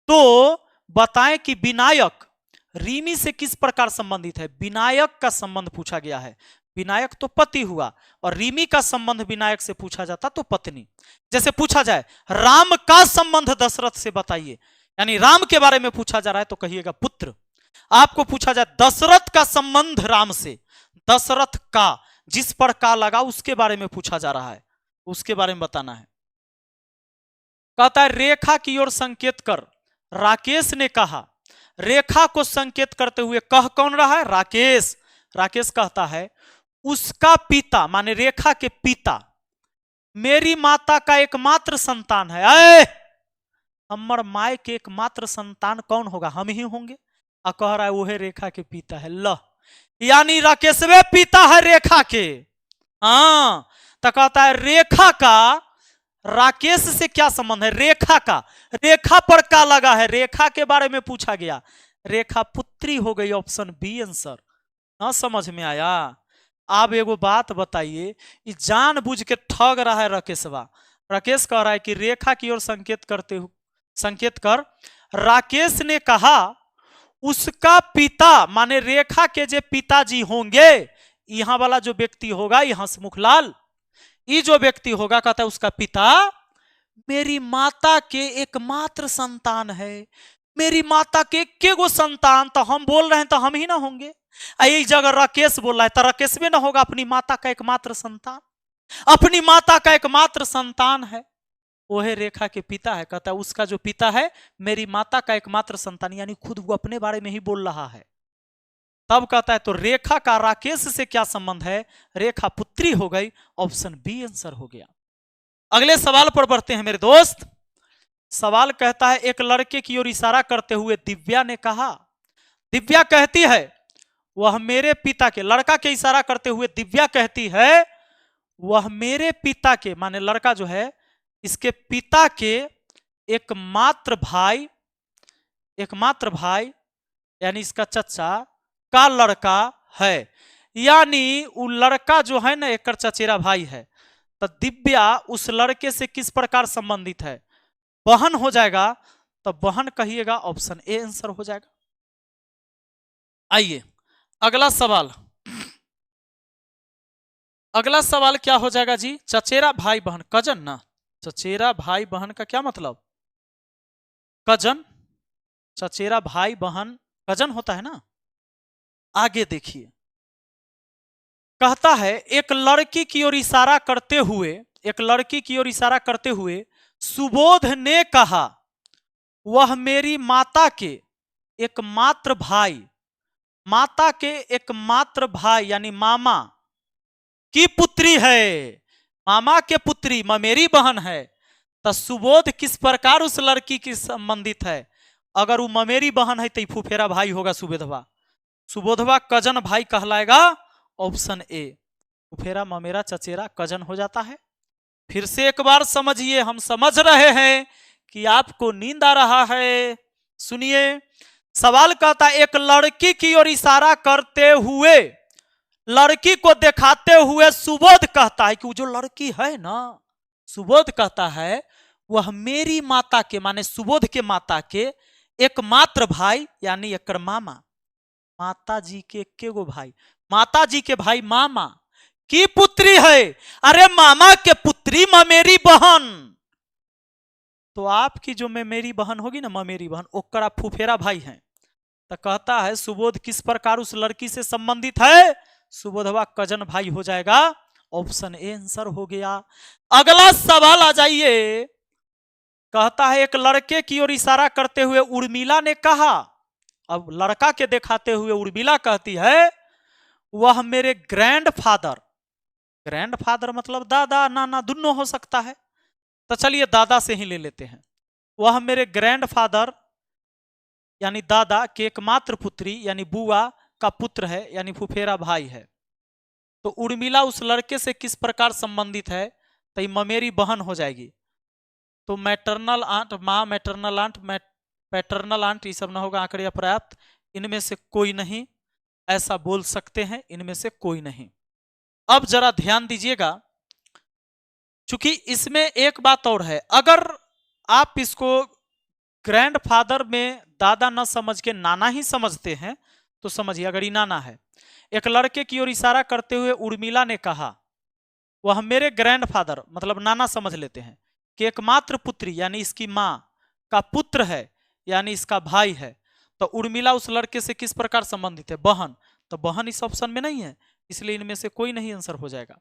तो बताएं कि विनायक रीमी से किस प्रकार संबंधित है। विनायक का संबंध पूछा गया है, विनायक तो पति हुआ, और रीमी का संबंध विनायक से पूछा जाता तो पत्नी। जैसे पूछा जाए राम का संबंध दशरथ से बताइए, यानी राम के बारे में पूछा जा रहा है तो कहिएगा पुत्र। आपको पूछा जाए दशरथ का संबंध राम से, दशरथ का जिस पर का लगा उसके बारे में पूछा जा रहा है, उसके बारे में बताना है। कहता है रेखा की ओर संकेत कर। राकेश ने कहा, रेखा को संकेत करते हुए कह कौन रहा है, राकेश। राकेश कहता है उसका पिता माने रेखा के पिता मेरी माता का एकमात्र संतान है। अरे हमर माय के एकमात्र संतान कौन होगा, हम ही होंगे। और कह रहा है वो है रेखा के पिता है। ल यानी राकेशवे पिता है रेखा के। हाँ, तो कहता है रेखा का राकेश से क्या संबंध है, रेखा का, रेखा पर का लगा है, रेखा के बारे में पूछा गया, रेखा पुत्री हो गई। Option B answer. ना समझ में आया। आप एगो बात बताइए, जानबूझ के ठग रहा है राकेशवा। राकेश कह रहा है कि रेखा की ओर संकेत कर। राकेश ने कहा उसका पिता माने रेखा के जो पिताजी होंगे, यहां वाला जो व्यक्ति होगा हंसमुखलाल, ये जो व्यक्ति होगा कहता है उसका पिता मेरी माता के एकमात्र संतान है। मेरी माता के एक गो संतान, तो हम बोल रहे हैं तो हम ही ना होंगे। यही जगह राकेश बोल रहा है तो राकेश में ना होगा अपनी माता का एकमात्र संतान, अपनी माता का एकमात्र संतान है वो है रेखा के पिता है। कहता है उसका जो पिता है मेरी माता का एकमात्र संतान, यानी खुद वो अपने बारे में ही बोल रहा है। तब कहता है तो रेखा का राकेश से क्या संबंध है, रेखा पुत्री हो गई। ऑप्शन बी आंसर हो गया। अगले सवाल पर बढ़ते हैं मेरे दोस्त। सवाल कहता है एक लड़के की ओर इशारा करते हुए दिव्या ने कहा, दिव्या कहती है वह मेरे पिता के, लड़का के इशारा करते हुए दिव्या कहती है वह मेरे पिता के माने लड़का जो है इसके पिता के एकमात्र भाई यानी इसका चचा का लड़का है, यानी वो लड़का जो है ना एक चचेरा भाई है, तो दिव्या उस लड़के से किस प्रकार संबंधित है, बहन हो जाएगा। तो बहन कहिएगा, ऑप्शन ए आंसर हो जाएगा। आइए अगला सवाल, अगला सवाल क्या हो जाएगा जी, चचेरा भाई बहन, कजन ना, चचेरा भाई बहन का क्या मतलब, कजन, चचेरा भाई बहन कजन होता है ना। आगे देखिए, कहता है एक लड़की की ओर इशारा करते हुए, एक लड़की की ओर इशारा करते हुए सुबोध ने कहा, वह मेरी माता के एकमात्र भाई, माता के एकमात्र भाई यानी मामा की पुत्री है, मामा के पुत्री मेरी बहन है। तो सुबोध किस प्रकार उस लड़की की संबंधित है, अगर वो ममेरी बहन है तो फुफेरा भाई होगा सुबोधवा, सुबोधवा कजन भाई कहलाएगा, ऑप्शन ए, फुफेरा ममेरा चचेरा कजन हो जाता है। फिर से एक बार समझिए, हम समझ रहे हैं कि आपको नींद आ रहा है। सुनिए, सवाल कहता है एक लड़की की ओर इशारा करते हुए, लड़की को दिखाते हुए सुबोध कहता है कि वो जो लड़की है ना, सुबोध कहता है वह मेरी माता के, माने सुबोध के माता के एकमात्र भाई यानी एक मामा, माता जी के गो भाई, माता जी के भाई मामा की पुत्री है। अरे मामा के पुत्री ममेरी बहन, तो आपकी जो मेरी बहन होगी ना, ममेरी बहन, ओकरा फुफेरा भाई हैं। तो कहता है सुबोध किस प्रकार उस लड़की से संबंधित है, सुबोधवा कजन भाई हो जाएगा, ऑप्शन ए आंसर हो गया। अगला सवाल आ जाइए, कहता है एक लड़के की ओर इशारा करते हुए उर्मिला ने कहा, अब लड़का के दिखाते हुए उर्मिला कहती है वह मेरे ग्रैंडफादर, ग्रैंडफादर मतलब दादा नाना दोनों हो सकता है, तो चलिए दादा से ही ले लेते हैं, वह मेरे ग्रैंडफादर यानी दादा के एकमात्र पुत्री यानी बुआ का पुत्र है यानी फुफेरा भाई है। तो उर्मिला उस लड़के से किस प्रकार संबंधित है, तो ये ममेरी बहन हो जाएगी। तो मैटरनल आंट, माँ मैटरनल आंट, पैटर्नल आंट, ये सब ना होगा, आंकड़े अपर्याप्त, इनमें से कोई नहीं, ऐसा बोल सकते हैं, इनमें से कोई नहीं। अब जरा ध्यान दीजिएगा, चूंकि इसमें एक बात और है, अगर आप इसको ग्रैंडफादर में दादा न समझ के नाना ही समझते हैं तो समझिए, अगर ये नाना है, एक लड़के की ओर इशारा करते हुए उर्मिला ने कहा वह मेरे ग्रैंडफादर मतलब नाना समझ लेते हैं कि एकमात्र पुत्री यानी इसकी माँ का पुत्र है यानी इसका भाई है। तो उर्मिला उस लड़के से किस प्रकार संबंधित है, बहन, तो बहन इस ऑप्शन में नहीं है, इसलिए इनमें से कोई नहीं आंसर हो जाएगा।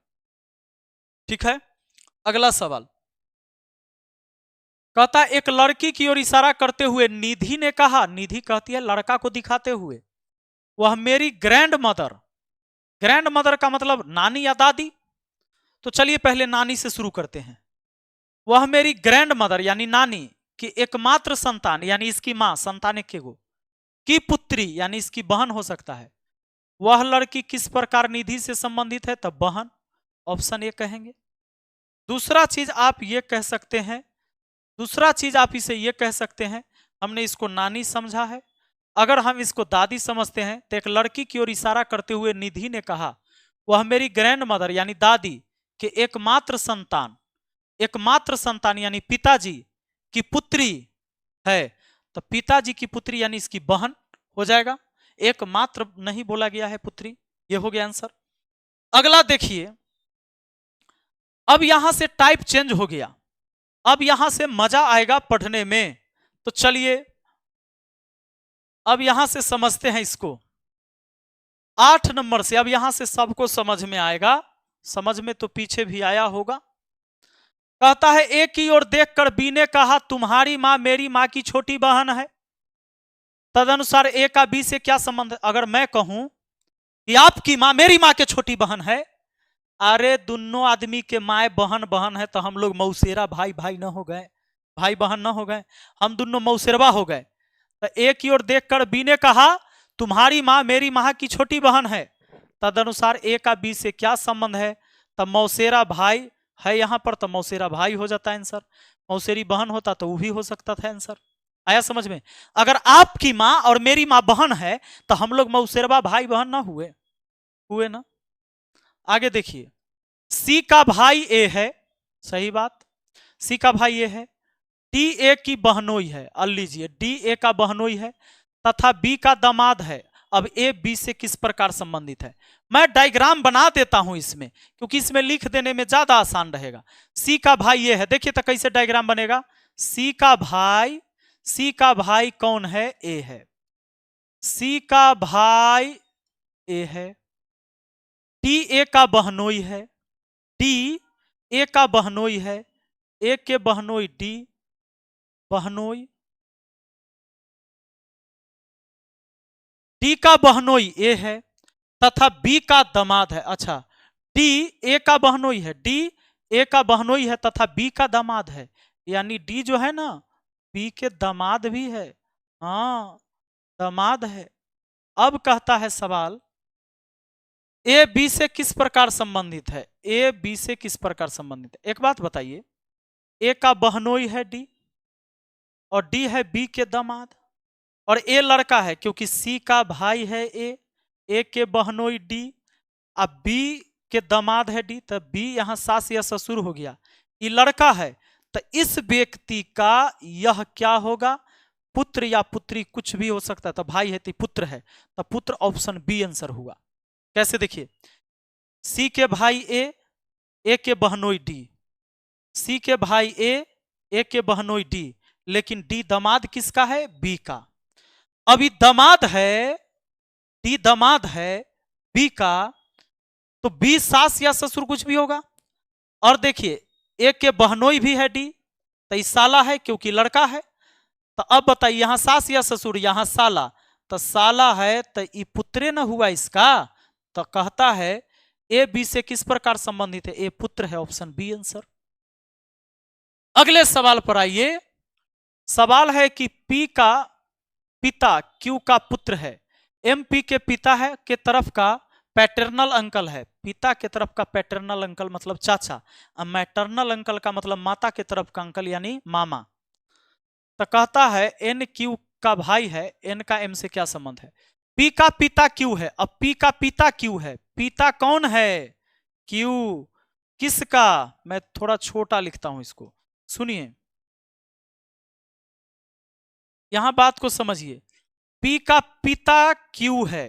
ठीक है, अगला सवाल कहता है एक लड़की की ओर इशारा करते हुए निधि ने कहा, निधि कहती है लड़का को दिखाते हुए, वह मेरी ग्रैंड मदर, ग्रैंड मदर का मतलब नानी या दादी, तो चलिए पहले नानी से शुरू करते हैं। वह मेरी ग्रैंड मदर यानी नानी की एकमात्र संतान यानी इसकी मां, संतान एक गो की पुत्री यानी इसकी बहन हो सकता है। वह लड़की किस प्रकार निधि से संबंधित है, तब बहन, ऑप्शन ए कहेंगे। दूसरा चीज आप ये कह सकते हैं, दूसरा चीज आप इसे ये कह सकते हैं, हमने इसको नानी समझा है, अगर हम इसको दादी समझते हैं तो एक लड़की की ओर इशारा करते हुए निधि ने कहा वह मेरी ग्रैंड मदर यानी दादी के एकमात्र संतान, एकमात्र संतान यानी पिताजी की पुत्री है, तो पिताजी की पुत्री यानी इसकी बहन हो जाएगा, एकमात्र नहीं बोला गया है पुत्री, ये हो गया आंसर। अगला देखिए, अब यहां से टाइप चेंज हो गया, अब यहां से मजा आएगा पढ़ने में, तो चलिए अब यहां से समझते हैं इसको 8 नंबर से, अब यहां से सबको समझ में आएगा, समझ में तो पीछे भी आया होगा। कहता है ए की ओर देखकर बी ने कहा तुम्हारी मां मेरी मां की छोटी बहन है, तदनुसार ए का बी से क्या संबंध है। अगर मैं कहूं कि आपकी मां मेरी मां के छोटी बहन है, अरे दोनों आदमी के माए बहन बहन है, तो हम लोग मौसेरा भाई भाई न हो गए, भाई बहन न हो गए, हम दोनों मौसेरवा हो गए। तो ए की ओर देखकर बी ने कहा तुम्हारी मां मेरी मां की छोटी बहन है, तदनुसार ए का बी से क्या संबंध है, तब मौसेरा भाई है यहां पर, तो मौसेरा भाई हो जाता है आंसर, मौसेरी बहन होता तो वो भी हो सकता था आंसर। आया समझ में? अगर आपकी माँ और मेरी माँ बहन है तो हम लोग मौसेरवा भाई बहन ना हुए? हुए ना? आगे देखिए, सी का भाई ए है, सही बात, सी का भाई ए है, डी ए की बहनोई है, अब लीजिए डी ए का बहनोई है तथा बी का दामाद है। अब ए बी से किस प्रकार संबंधित है? मैं डायग्राम बना देता हूं इसमें, क्योंकि इसमें लिख देने में ज्यादा आसान रहेगा। सी का भाई ये है, देखिए तो कैसे डायग्राम बनेगा। सी का भाई कौन है? ए है। सी का भाई ए है, डी ए का बहनोई है, डी ए का बहनोई है, ए के बहनोई डी, बहनोई डी का बहनोई ए है तथा बी का दामाद है। अच्छा, डी ए का बहनोई है, डी ए का बहनोई है तथा बी का दामाद है, यानी डी जो है ना बी के दामाद भी है। हाँ, दामाद है। अब कहता है सवाल, ए बी से किस प्रकार संबंधित है? ए बी से किस प्रकार संबंधित है? एक बात बताइए, ए का बहनोई है डी और डी है बी के दामाद, और ए लड़का है क्योंकि सी का भाई है ए के बहनोई डी, अब बी के दामाद है डी, तो बी यहां सास या ससुर हो गया, ये लड़का है, तो इस व्यक्ति का यह क्या होगा? पुत्र या पुत्री, कुछ भी हो सकता है, तो भाई है तो पुत्र है, तो पुत्र ऑप्शन बी आंसर हुआ। कैसे? देखिए, सी के भाई ए के बहनोई डी, सी के भाई ए के बहनोई डी, लेकिन डी दामाद किसका है? बी का। अभी दामाद है, डी दामाद है बी का, तो बी सास या ससुर कुछ भी होगा। और देखिए, ए के बहनोई भी है डी, तो इस साला है क्योंकि लड़का है। तो अब बताइए, यहां सास या ससुर, यहां साला, तो साला है तो ये पुत्रे न हुआ इसका। तो कहता है ए बी से किस प्रकार संबंधित है? ए पुत्र है, ऑप्शन बी आंसर। अगले सवाल पर आइए। सवाल है कि पी का पिता क्यू का पुत्र है, एम पी के पिता है के तरफ का पैटर्नल अंकल है, पिता के तरफ का पैटर्नल अंकल मतलब चाचा, और मैटरनल अंकल का मतलब माता के तरफ का अंकल यानी मामा। तो कहता है एन क्यू का भाई है, एन का एम से क्या संबंध है? पी का पिता क्यू है, अब पी का पिता क्यू है, पिता कौन है? क्यू। किसका? मैं थोड़ा छोटा लिखता हूं इसको, सुनिए, यहां बात को समझिए। पी का पिता क्यू है,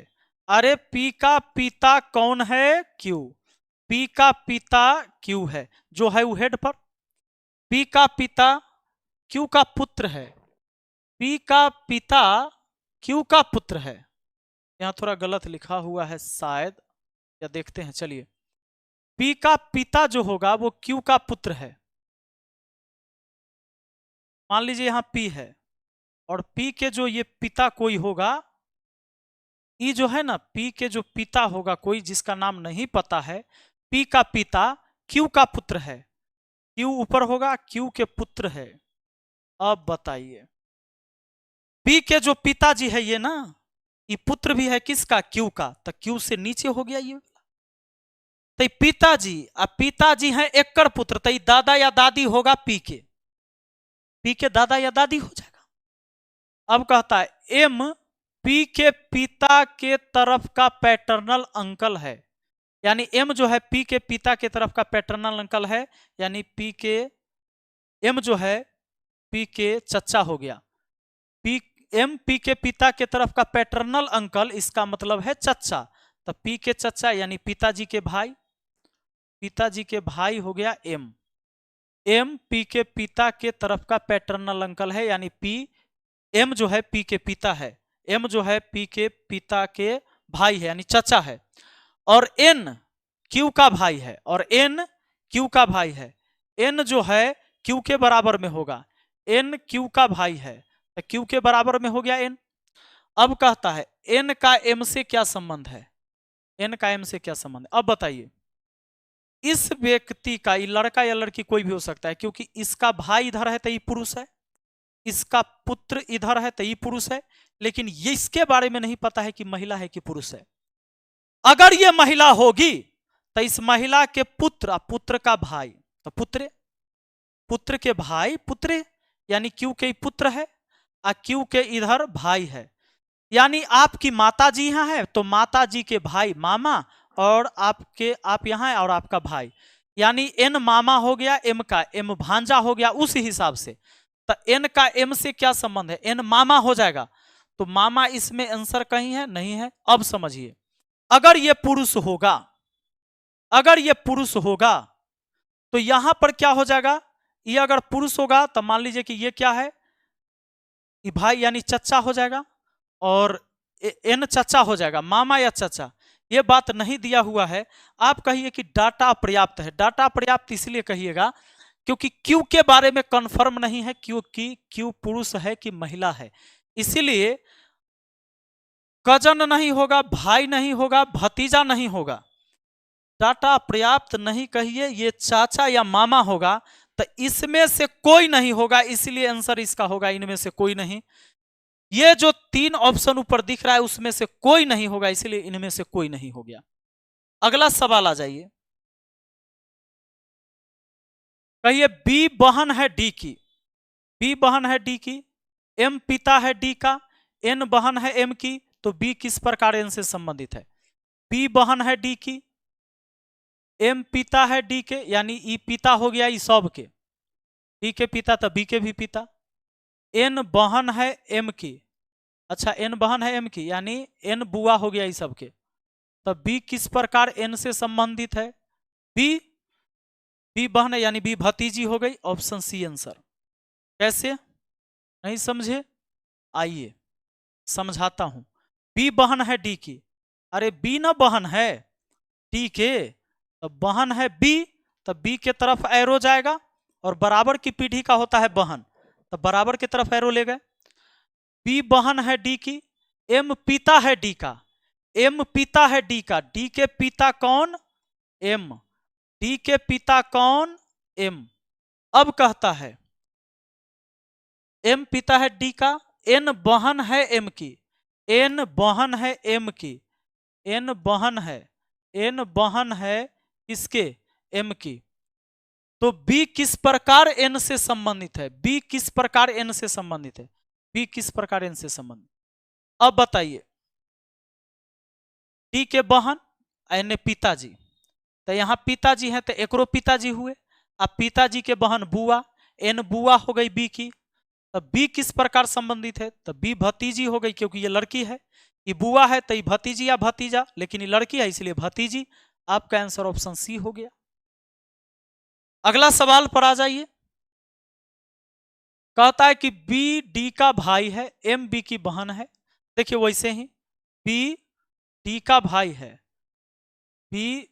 अरे पी का पिता कौन है? क्यू। पी का पिता क्यू है, जो है वो हेड पर। पी का पिता क्यू का पुत्र है, पी का पिता क्यू का पुत्र है। यहां थोड़ा गलत लिखा हुआ है शायद, या देखते हैं, चलिए। पी का पिता जो होगा वो क्यू का पुत्र है। मान लीजिए यहां पी है, और पी के जो ये पिता कोई होगा, ये जो है ना पी के जो पिता होगा कोई, जिसका नाम नहीं पता है, पी का पिता क्यू का पुत्र है, क्यू ऊपर होगा, क्यू के पुत्र है। अब बताइए, पी के जो पिताजी है ये ना, ये पुत्र भी है किसका? क्यू का, तो क्यू से नीचे हो गया ये। तो पिताजी, अब पिताजी हैं एकड़ पुत्र, तो दादा या दादी होगा पी के दादा या दादी हो जाएगा। अब कहता है एम पी के पिता के तरफ का पैटर्नल अंकल है, यानी एम जो है पी के पिता के तरफ का पैटर्नल अंकल है, यानी पी के एम जो है पी के चचा हो गया। पी एम पी के पिता के तरफ का पैटर्नल अंकल, इसका मतलब है चचा, तो पी के चचा यानी पिताजी के भाई, पिताजी के भाई हो गया एम। एम पी के पिता के तरफ का पैटर्नल अंकल है, यानी पी, एम जो है पी के पिता है, एम जो है पी के पिता के भाई है यानी चचा है, और एन क्यू का भाई है, और एन क्यू का भाई है। एन जो है क्यू के बराबर में होगा, एन क्यू का भाई है, तो क्यू के बराबर में हो गया एन। अब कहता है एन का एम से क्या संबंध है? एन का एम से क्या संबंध है? अब बताइए, इस व्यक्ति का, ये लड़का या लड़की कोई भी हो सकता है, क्योंकि इसका भाई इधर है तो ये पुरुष है, इसका पुत्र इधर है तो ये पुरुष है, लेकिन ये इसके बारे में नहीं पता है कि महिला है कि पुरुष है। अगर ये महिला होगी तो इस महिला के पुत्र, पुत्र का भाई, तो पुत्र, पुत्र के भाई पुत्र, यानी क्यू के पुत्र है। क्यू के इधर भाई है, यानी आपकी माता जी यहाँ है तो माता जी के भाई मामा, और आप यहाँ है और आपका भाई, यानी एन मामा हो गया, एम का एम भांजा हो गया। उस हिसाब से तो एन का एम से क्या संबंध है, एन मामा हो जाएगा। तो मामा इसमें आंसर कहीं है, नहीं है। अब समझिए, अगर ये पुरुष होगा, अगर ये पुरुष होगा तो यहां पर क्या हो जाएगा, ये अगर पुरुष होगा तो मान लीजिए कि ये क्या है, ये भाई यानी चचा हो जाएगा, और एन चचा हो जाएगा, मामा या चचा। ये बात नहीं दिया हुआ है। आप कहिए कि डाटा पर्याप्त है। डाटा पर्याप्त इसलिए कहिएगा क्योंकि क्यू के बारे में कंफर्म नहीं है, क्योंकि क्यू पुरुष है कि महिला है, इसीलिए कजन नहीं होगा, भाई नहीं होगा, भतीजा नहीं होगा। डाटा पर्याप्त नहीं कहिए, ये चाचा या मामा होगा, तो इसमें से कोई नहीं होगा, इसलिए आंसर इसका होगा इनमें से कोई नहीं। ये जो 3 ऑप्शन ऊपर दिख रहा है उसमें से कोई नहीं होगा, इसलिए इनमें से कोई नहीं हो गया। अगला सवाल आ जाइए, कहिए बी बहन है डी की, बी बहन है डी की, एम पिता है डी का, एन बहन है एम की, तो बी किस प्रकार एन से संबंधित है। बी बहन है डी की, एम पिता है डी के, यानी ई पिता हो गया ई सब के, डी के पिता तो बी के भी पिता। एन बहन है एम की, अच्छा एन बहन है एम की, यानी एन बुआ हो गया इस सब के, तो बी किस प्रकार एन से संबंधित है, बी, बी बहन है यानी बी भतीजी हो गई। Option C answer. कैसे, नहीं समझे, आइए समझाता हूं। बी बहन है डी की, अरे बी ना बहन है डी के, तो बहन है बी, तो बी के तरफ एरो जाएगा, और बराबर की पीढ़ी का होता है बहन, तो बराबर की तरफ एरो ले गए। बी बहन है डी की, एम पिता है डी का, एम पिता है डी का, डी के पिता कौन, एम, डी के पिता कौन, एम। अब कहता है एम पिता है डी का, एन बहन है एम की, एन बहन है एम की, एन बहन है, एन बहन है किसके, एम की। तो बी किस प्रकार एन से संबंधित है, बी किस प्रकार एन से संबंधित है, बी किस प्रकार एन से संबंधित। अब बताइए, डी के बहन एन पिताजी, तो यहाँ पिताजी हैं तो एकरो पिताजी हुए, अब पिताजी के बहन बुआ, एन बुआ हो गई बी की, तो बी किस प्रकार संबंधित है, तो बी भतीजी हो गई, क्योंकि ये लड़की है, ये बुआ है तो ये भतीजी या भतीजा, लेकिन ये लड़की है इसलिए भतीजी। आपका आंसर ऑप्शन सी हो गया। अगला सवाल पर आ जाइए, कहता है कि बी डी का भाई है, एम बी की बहन है। देखिए वैसे ही बी डी का भाई है, बी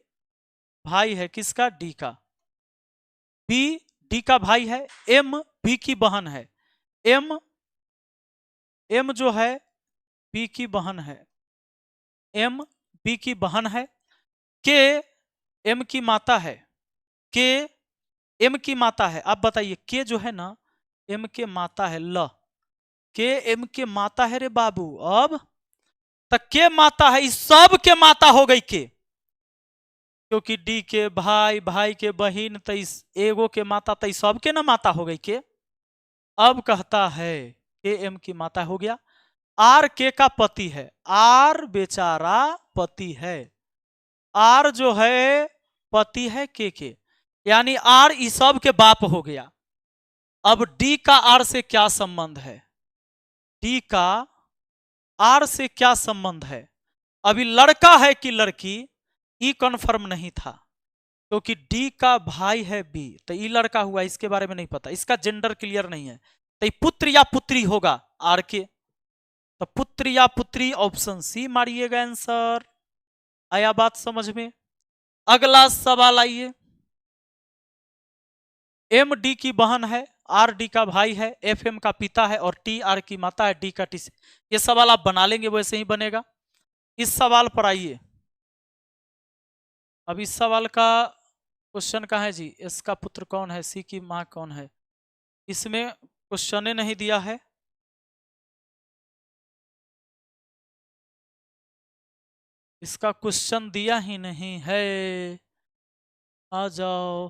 भाई है किसका, डी का, बी डी का भाई है, एम बी की बहन है, एम, एम जो है बी की बहन है, एम बी की बहन है, के एम की माता है, के एम की माता है। आप बताइए के जो है ना एम के माता है, ल के एम के माता है रे बाबू। अब तक के माता है, इस सब के माता हो गई के, क्योंकि डी के भाई, भाई के बहन, तईस एगो के माता, तई सब के ना माता हो गई के। अब कहता है के एम की माता हो गया, आर के का पति है, आर बेचारा पति है, आर जो है पति है के, यानी आर इस सब के बाप हो गया। अब डी का आर से क्या संबंध है, डी का आर से क्या संबंध है। अभी लड़का है कि लड़की ई कंफर्म नहीं था, क्योंकि डी का भाई है बी, तो ई लड़का हुआ, इसके बारे में नहीं पता, इसका जेंडर क्लियर नहीं है, तो पुत्र या पुत्री होगा आर के, तो पुत्र या पुत्री ऑप्शन सी मारिएगा आंसर। आया बात समझ में। अगला सवाल आइए, एम डी की बहन है, आर डी का भाई है, एफ एम का पिता है, और टी आर की माता है, डी का टी से। ये सवाल आप बना लेंगे वैसे ही बनेगा। इस सवाल पर आइए, अब इस सवाल का क्वेश्चन कहाँ है जी, इसका पुत्र कौन है, सी की माँ कौन है, इसमें क्वेश्चन नहीं दिया है। इसका क्वेश्चन दिया ही नहीं है, आ जाओ,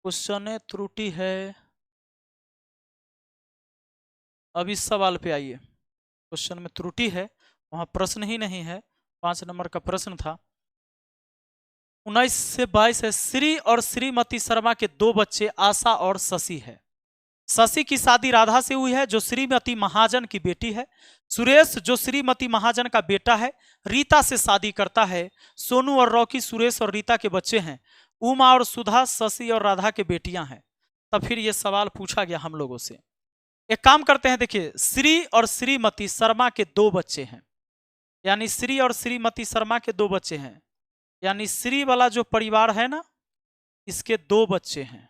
क्वेश्चन त्रुटि है। अब इस सवाल पे आइए, क्वेश्चन में त्रुटि है, वहां प्रश्न ही नहीं है, 5 नंबर का प्रश्न था। 19 से 22 है। श्री और श्रीमती शर्मा के 2 बच्चे आशा और शशि है। शशि की शादी राधा से हुई है जो श्रीमती महाजन की बेटी है। सुरेश जो श्रीमती महाजन का बेटा है रीता से शादी करता है। सोनू और रॉकी सुरेश और रीता के बच्चे हैं। उमा और सुधा शशि और राधा के बेटियां हैं। तब फिर यह सवाल पूछा गया हम लोगों से। एक काम करते हैं, देखिए श्री और श्रीमती शर्मा के 2 बच्चे हैं, यानी श्री और श्रीमती शर्मा के 2 बच्चे हैं, यानी श्री वाला जो परिवार है ना, इसके 2 बच्चे हैं,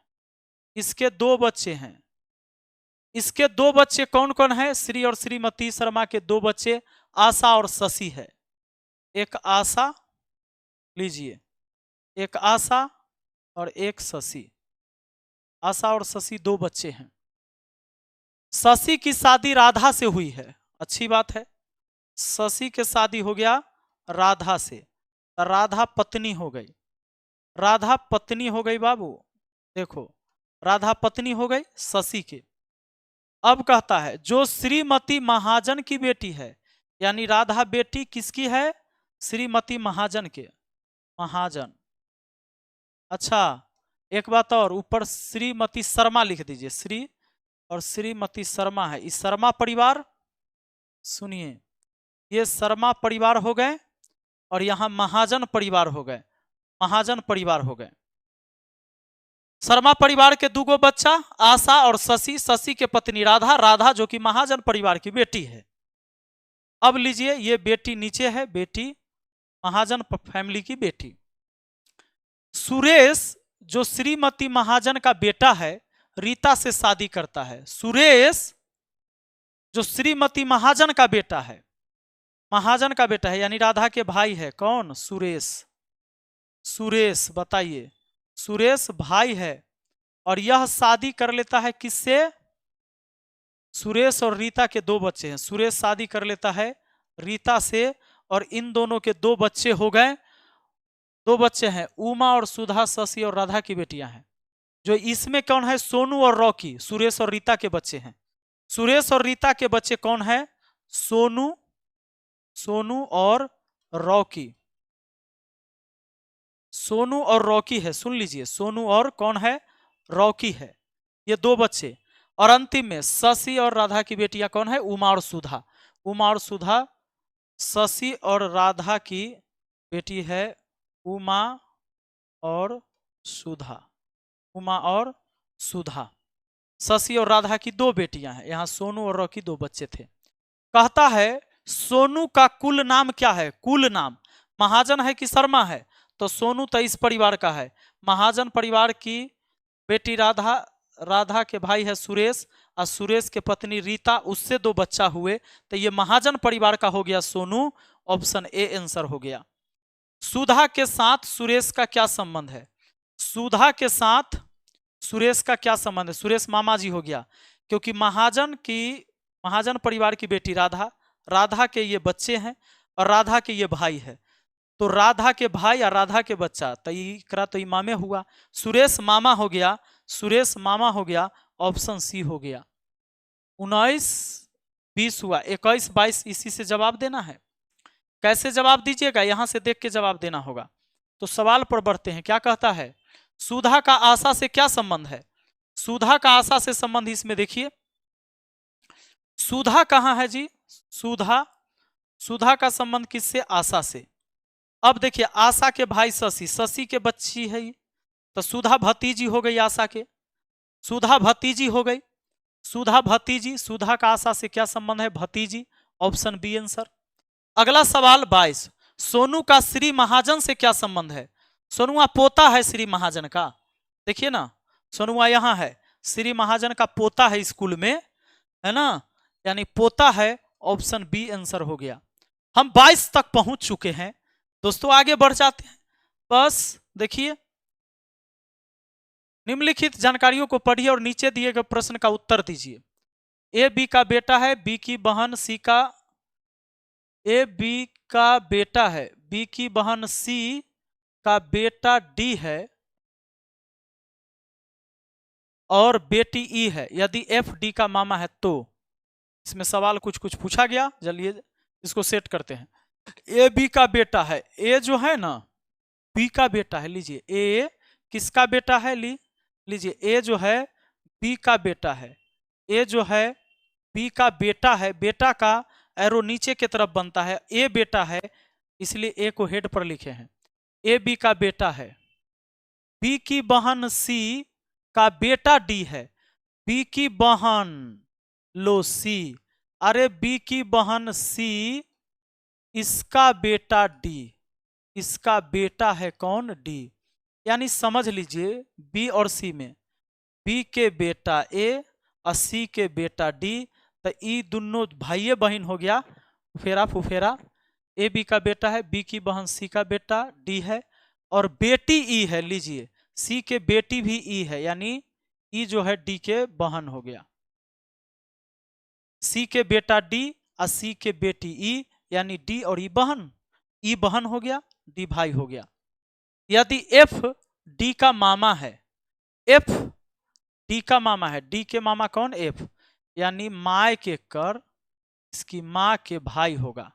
इसके 2 बच्चे हैं। इसके 2 बच्चे कौन कौन है? श्री और श्रीमती शर्मा के 2 बच्चे आशा और शशि है। एक आशा, लीजिए, एक आशा और एक शशि। आशा और शशि 2 बच्चे हैं। शशि की शादी राधा से हुई है, अच्छी बात है। शशि के शादी हो गया राधा से, राधा पत्नी हो गई, राधा पत्नी हो गई बाबू, देखो राधा पत्नी हो गई शशि के। अब कहता है जो श्रीमती महाजन की बेटी है, यानी राधा बेटी किसकी है? श्रीमती महाजन के, महाजन। अच्छा एक बात और, ऊपर श्रीमती शर्मा लिख दीजिए, श्री और श्रीमती शर्मा है, इस शर्मा परिवार, सुनिए ये शर्मा परिवार हो गए और यहां महाजन परिवार हो गए, महाजन परिवार हो गए। शर्मा परिवार के 2 बच्चा आशा और शशि, शशि के पत्नी राधा, राधा जो कि महाजन परिवार की बेटी है। अब लीजिए ये बेटी नीचे है, बेटी महाजन फैमिली की बेटी। सुरेश जो श्रीमती महाजन का बेटा है रीता से शादी करता है। सुरेश जो श्रीमती महाजन का बेटा है, महाजन का बेटा है, यानी राधा के भाई है, कौन? सुरेश। सुरेश बताइए, सुरेश भाई है और यह शादी कर लेता है किससे? सुरेश और रीता के 2 बच्चे हैं, सुरेश शादी कर लेता है रीता से और इन दोनों के 2 बच्चे हो गए, 2 बच्चे हैं उमा और सुधा, शशि और राधा की बेटियां हैं। जो इसमें कौन है? सोनू और रॉकी, सुरेश और रीता के बच्चे हैं। सुरेश और रीता के बच्चे कौन है? सोनू, सोनू और रॉकी, सोनू और रॉकी है, सुन लीजिए, सोनू और कौन है? रॉकी है, ये 2 बच्चे। और अंतिम में शशि और राधा की बेटियां कौन है? उमा और सुधा, उमा और सुधा, शशि और राधा की बेटी है उमा और सुधा, उमा और सुधा। शशि और राधा की 2 बेटियां हैं, यहां सोनू और रॉकी 2 बच्चे थे। कहता है सोनू का कुल नाम क्या है? कुल नाम, महाजन है कि शर्मा है? तो सोनू तो इस परिवार का है, महाजन परिवार की बेटी राधा, राधा के भाई है सुरेश और सुरेश के पत्नी रीता, उससे 2 बच्चा हुए, तो ये महाजन परिवार का हो गया सोनू, ऑप्शन ए आंसर हो गया। सुधा के साथ सुरेश का क्या संबंध है? सुधा के साथ सुरेश का क्या संबंध है? सुरेश मामा जी हो गया, क्योंकि महाजन परिवार की बेटी राधा, राधा के ये बच्चे हैं और राधा के ये भाई है, तो राधा के भाई और राधा के बच्चा, तो इमामे हुआ, सुरेश मामा हो गया, सुरेश मामा हो गया, ऑप्शन सी हो गया। 19 20 हुआ, 21 22 इसी से जवाब देना है। कैसे जवाब दीजिएगा? यहां से देख के जवाब देना होगा। तो सवाल पर बढ़ते हैं, क्या कहता है? सुधा का आशा से क्या संबंध है? सुधा का आशा से संबंध इसमें देखिए, सुधा कहां है जी? सुधा, सुधा का संबंध किससे? आशा से। अब देखिए आशा के भाई शशि, शशि के बच्ची है ये, तो सुधा भतीजी हो गई आशा के, सुधा भतीजी हो गई, सुधा भतीजी, सुधा का आशा से क्या संबंध है? भतीजी, ऑप्शन बी आंसर। अगला सवाल 22, सोनू का श्री महाजन से क्या संबंध है? सोनुआ पोता है श्री महाजन का, देखिए ना, सोनुआ यहां है, श्री महाजन का पोता है स्कूल में, है ना, यानी पोता है, ऑप्शन बी आंसर हो गया। हम 22 तक पहुंच चुके हैं दोस्तों, आगे बढ़ जाते हैं। बस देखिए निम्नलिखित जानकारियों को पढ़िए और नीचे दिए गए प्रश्न का उत्तर दीजिए। ए बी का बेटा है, बी की बहन सी का, ए बी का बेटा है, बी की बहन सी का बेटा डी है और बेटी ई है, यदि एफ डी का मामा है तो इसमें सवाल कुछ कुछ पूछा गया, चलिए इसको सेट करते हैं। ए बी का बेटा है, ए जो है ना बी का बेटा है, लीजिए ए किसका बेटा है, लीजिए ए जो है बी का बेटा है, ए जो है बी का बेटा है, बेटा का एरो नीचे की तरफ बनता है, ए बेटा है इसलिए ए को हेड पर लिखे हैं। ए बी का बेटा है, बी की बहन सी का बेटा डी है, बी की बहन लो सी, अरे बी की बहन सी इसका बेटा डी, इसका बेटा है कौन, डी। यानी समझ लीजिए बी और सी में बी के बेटा ए और सी के बेटा डी, तो ई दोनों भाई बहन हो गया, फुफेरा फुफेरा। ए बी का बेटा है, बी की बहन सी का बेटा डी है, और बेटी ई है, लीजिए सी के बेटी भी ई है, यानी ई जो है डी के बहन हो गया। सी के बेटा डी और सी के बेटी ई, यानी डी और ई बहन हो गया, डी भाई हो गया। यदि एफ डी का मामा है, एफ डी का मामा है, डी के मामा कौन, एफ, यानी माय के कर इसकी माँ के भाई होगा,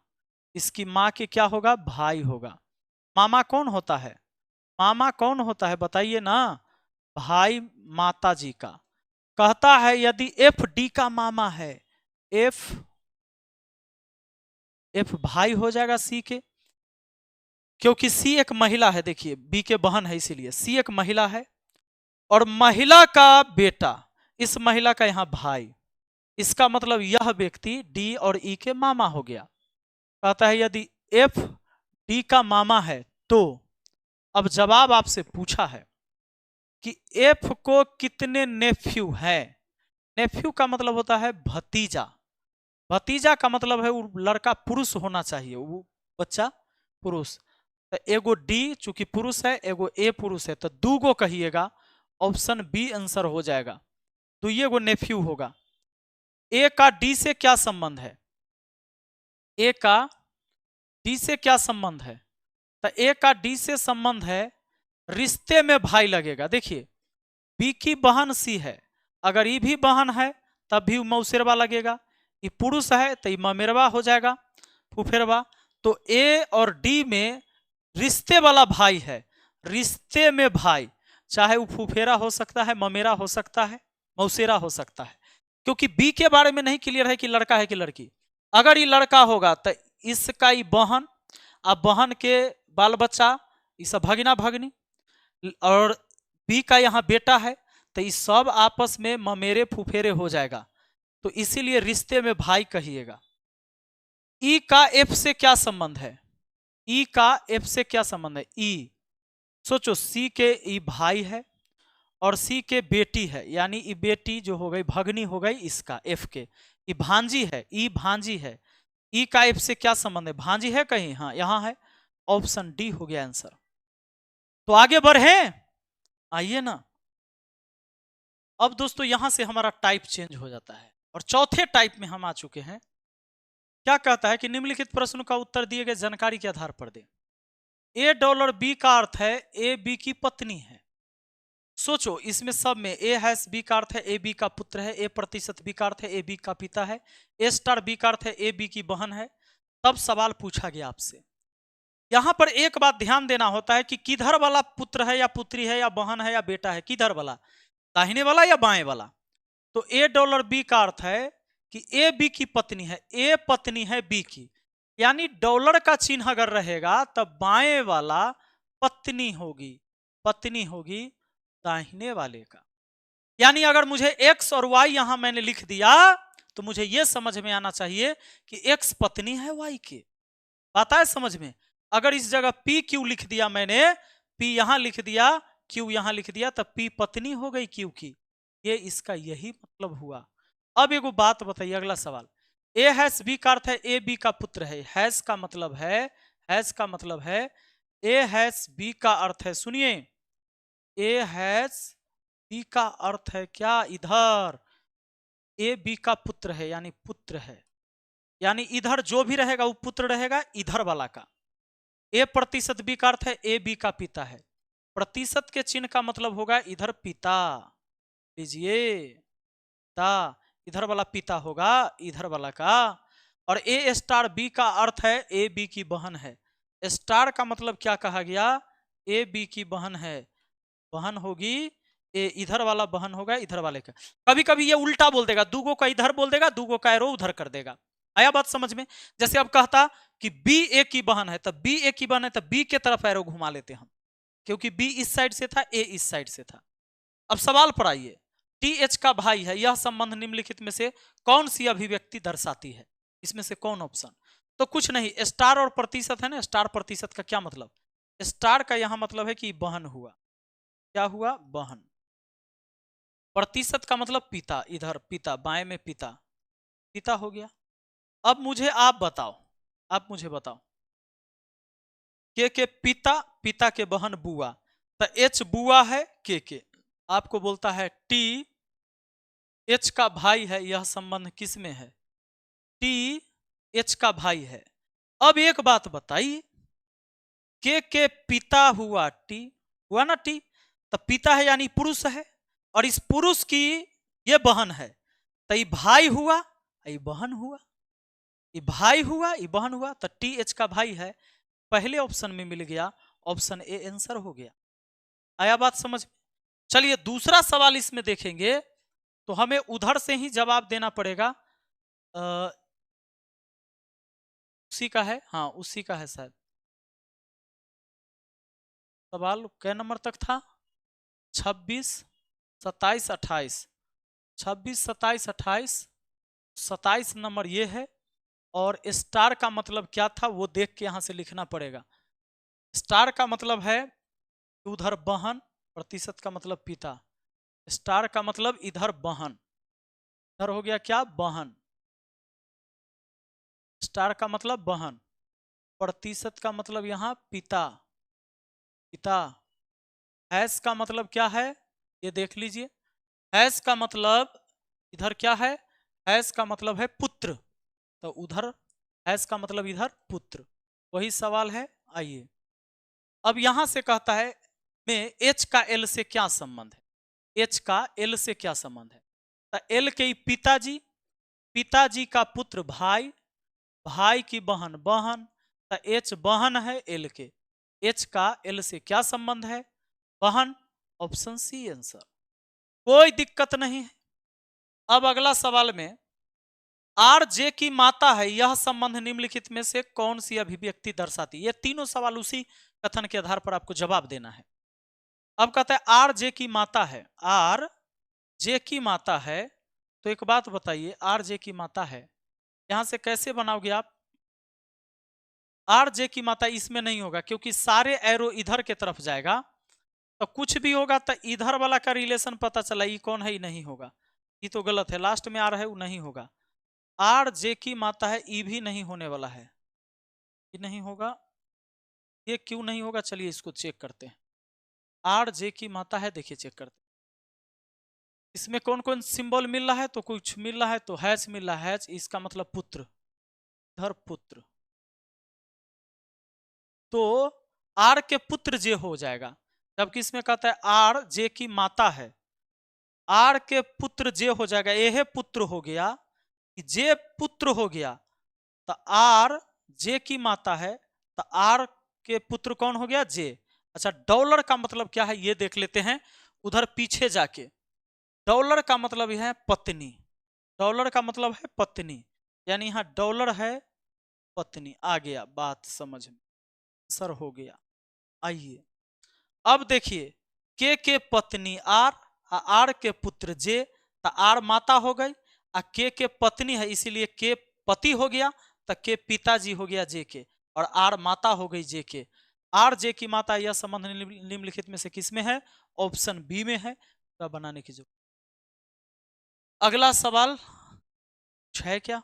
इसकी माँ के क्या होगा, भाई होगा। मामा कौन होता है, मामा कौन होता है बताइए ना, भाई माता जी का। कहता है यदि एफ डी का मामा है, एफ भाई हो जाएगा सी के, क्योंकि सी एक महिला है, देखिए बी के बहन है इसीलिए सी एक महिला है, और महिला का बेटा इस महिला का यहां भाई, इसका मतलब यह व्यक्ति डी और ई के मामा हो गया। कहता है यदि एफ डी का मामा है तो, अब जवाब आपसे पूछा है कि एफ को कितने नेफ्यू है, नेफ्यू का मतलब होता है भतीजा, भतीजा का मतलब है वो लड़का पुरुष होना चाहिए, वो बच्चा पुरुष। तो एगो डी चूंकि पुरुष है, एगो ए पुरुष है, तो दो गो कहिएगा, ऑप्शन बी आंसर हो जाएगा, तो ये गो नेफ्यू होगा। ए का डी से क्या संबंध है, ए का डी से क्या संबंध है, तो ए का डी से संबंध है रिश्ते में भाई लगेगा। देखिए बी की बहन सी है, अगर ये भी बहन है तब भी मौसेरवा लगेगा, ये पुरुष है तो ये ममेरवा हो जाएगा, फुफेरवा। तो ए और डी में रिश्ते वाला भाई है, रिश्ते में भाई, चाहे वो फुफेरा हो सकता है, ममेरा हो सकता है, मौसेरा हो सकता है, क्योंकि बी के बारे में नहीं क्लियर है कि लड़का है कि लड़की। अगर ये लड़का होगा तो इसका ये बहन, अब बहन के बाल बच्चा ये सब भगना भगनी, और बी का यहाँ बेटा है तो ये सब आपस में ममेरे फुफेरे हो जाएगा, तो इसीलिए रिश्ते में भाई कहिएगा। ई का एफ से क्या संबंध है, ई का एफ से क्या संबंध है, ई सोचो सी के ई भाई है और सी के बेटी है, यानी ई बेटी जो हो गई भगनी हो गई इसका एफ के, ई भांजी है, ई भांजी है। ई का एफ से क्या संबंध है, भांजी है कहीं, हाँ यहाँ है, ऑप्शन डी हो गया आंसर। तो आगे बढ़े, आइए ना। अब दोस्तों यहां से हमारा टाइप चेंज हो जाता है और चौथे टाइप में हम आ चुके हैं। क्या कहता है कि निम्नलिखित प्रश्न का उत्तर दिए गए जानकारी के आधार पर दें। $A बी का अर्थ है ए बी की पत्नी है। सोचो इसमें सब में ए हैश बी का अर्थ है ए बी का पुत्र है, A% बी का अर्थ है ए बी का पिता है, A* बी का अर्थ है ए बी की बहन है। तब सवाल पूछा गया आपसे, यहां पर एक बात ध्यान देना होता है कि किधर वाला पुत्र है या पुत्री है या बहन है या बेटा है, किधर वाला, दाहिने वाला या बाएं वाला। तो $A बी का अर्थ है कि ए बी की पत्नी है, ए पत्नी है बी की, यानी डॉलर का चिन्ह अगर रहेगा तब बाएं वाला पत्नी होगी दाहिने वाले का। यानी अगर मुझे एक्स और वाई यहां मैंने लिख दिया तो मुझे यह समझ में आना चाहिए कि एक्स पत्नी है वाई के, बात है समझ में। अगर इस जगह पी क्यू लिख दिया मैंने, पी यहां लिख दिया, क्यू यहां लिख दिया, तब पी पत्नी हो गई क्यू की, ये इसका यही मतलब हुआ। अब एगो बात बताइए, अगला सवाल, ए हैश बी का अर्थ है ए बी का पुत्र है, हैश का मतलब है, हैश का मतलब है ए हैश बी का अर्थ है, सुनिए ए हैश बी का अर्थ है क्या, इधर ए बी का पुत्र है यानी पुत्र है, यानी इधर जो भी रहेगा वो पुत्र रहेगा इधर वाला का। A% बी का अर्थ है ए बी का पिता है, प्रतिशत के चिन्ह का मतलब होगा इधर पिता, लीजिए पिता, इधर वाला पिता होगा इधर वाला का, और ए स्टार बी का अर्थ है ए बी की बहन है। स्टार का मतलब क्या कहा गया, ए बी की बहन है, बहन होगी ए, इधर वाला बहन होगा इधर वाले का। कभी कभी ये उल्टा बोल देगा, दूगो का इधर बोल देगा, दूगो का एरो उधर कर देगा। आया बात समझ में? जैसे अब कहता कि बी ए की बहन है, तब बी ए की बहन है, तब बी के तरफ एरो घुमा लेते हम, क्योंकि बी इस साइड से था, ए इस साइड से था। अब सवाल पर आइए, टी एच का भाई है, यह संबंध निम्नलिखित में से कौन सी अभिव्यक्ति दर्शाती है? इसमें से कौन ऑप्शन? तो कुछ नहीं, स्टार और प्रतिशत है ना, स्टार प्रतिशत का क्या मतलब? स्टार का यहां मतलब है कि बहन हुआ, क्या हुआ, बहन। प्रतिशत का मतलब पिता, इधर पिता, बाएं में पिता, पिता हो गया। अब मुझे आप बताओ, आप मुझे बताओ, के पिता, पिता के बहन बुआ, तो एच बुआ है, के आपको बोलता है टी एच का भाई है, यह संबंध किस में है? टी एच का भाई है। अब एक बात बताइए, के पिता हुआ टी, हुआ ना टी, तो पिता है यानी पुरुष है, और इस पुरुष की ये बहन है, तो ये भाई हुआ, ये बहन हुआ, ये भाई हुआ, ये बहन हुआ, तो टी एच का भाई है। पहले ऑप्शन में मिल गया, ऑप्शन ए आंसर हो गया। आया बात समझ में? चलिए दूसरा सवाल इसमें देखेंगे, तो हमें उधर से ही जवाब देना पड़ेगा। उसी का है, हाँ उसी का है शायद। सवाल कै नंबर तक था? 26, 27, 28, 26, 27, 28, 27 नंबर ये है। और स्टार का मतलब क्या था वो देख के यहां से लिखना पड़ेगा। स्टार का मतलब है उधर बहन, प्रतिशत का मतलब पिता, स्टार का मतलब इधर बहन, इधर हो गया क्या, बहन। स्टार का मतलब बहन, प्रतिशत का मतलब यहां पिता, पिता। हैश का मतलब क्या है, ये देख लीजिए, हैश का मतलब इधर क्या है, हैश का मतलब है पुत्र, तो उधर हैश का मतलब इधर पुत्र, वही सवाल है। आइए अब यहां से कहता है में एच का एल से क्या संबंध है, एच का एल से क्या संबंध है? तो एल के पिताजी, पिताजी का पुत्र भाई, भाई की बहन बहन, तो एच बहन है एल के, एच का एल से क्या संबंध है, बहन। ऑप्शन सी आंसर, कोई दिक्कत नहीं है। अब अगला सवाल में आर जे की माता है, यह संबंध निम्नलिखित में से कौन सी अभिव्यक्ति दर्शाती है? ये तीनों सवाल उसी कथन के आधार पर आपको जवाब देना है। अब कहता है आर जे की माता है, आर जे की माता है, तो एक बात बताइए, आर जे की माता है, यहां से कैसे बनाओगे आप? आर जे की माता इसमें नहीं होगा, क्योंकि सारे एरो इधर के तरफ जाएगा, तो कुछ भी होगा तो इधर वाला का रिलेशन पता चला, ये कौन है, ये नहीं होगा, ये तो गलत है, लास्ट में आ रहा है वो नहीं होगा। आर जे की माता है, ई भी नहीं होने वाला है, ये नहीं होगा, ये क्यों नहीं होगा, चलिए इसको चेक करते हैं। आर जे की माता है, देखिए चेक करते हैं इसमें कौन कौन सिंबल मिल रहा है, तो कुछ मिल रहा है, तो हैच मिल रहा है, हैच इसका मतलब पुत्र, इधर पुत्र, तो आर के पुत्र जे हो जाएगा, जबकि इसमें कहता है आर जे की माता है, आर के पुत्र जे हो जाएगा, यह पुत्र हो गया, जे पुत्र हो गया, तो आर जे की माता है, तो आर के पुत्र कौन हो गया, जे। अच्छा डॉलर का मतलब क्या है ये देख लेते हैं, उधर पीछे जाके, डॉलर का मतलब है पत्नी, डॉलर का मतलब है पत्नी, यानी यहां डॉलर है पत्नी, आ गया बात समझ में, सर हो गया। आइए अब देखिए, के पत्नी आर, आर के पुत्र जे, तो आर माता हो गई, के पत्नी है इसीलिए के पति हो गया, तो के पिताजी हो गया जे के, और आर माता हो गई जे के। आर जे की माता, यह संबंध निम्नलिखित में से किस में है? ऑप्शन बी में है, तो बनाने की जरूरत। अगला सवाल है क्या,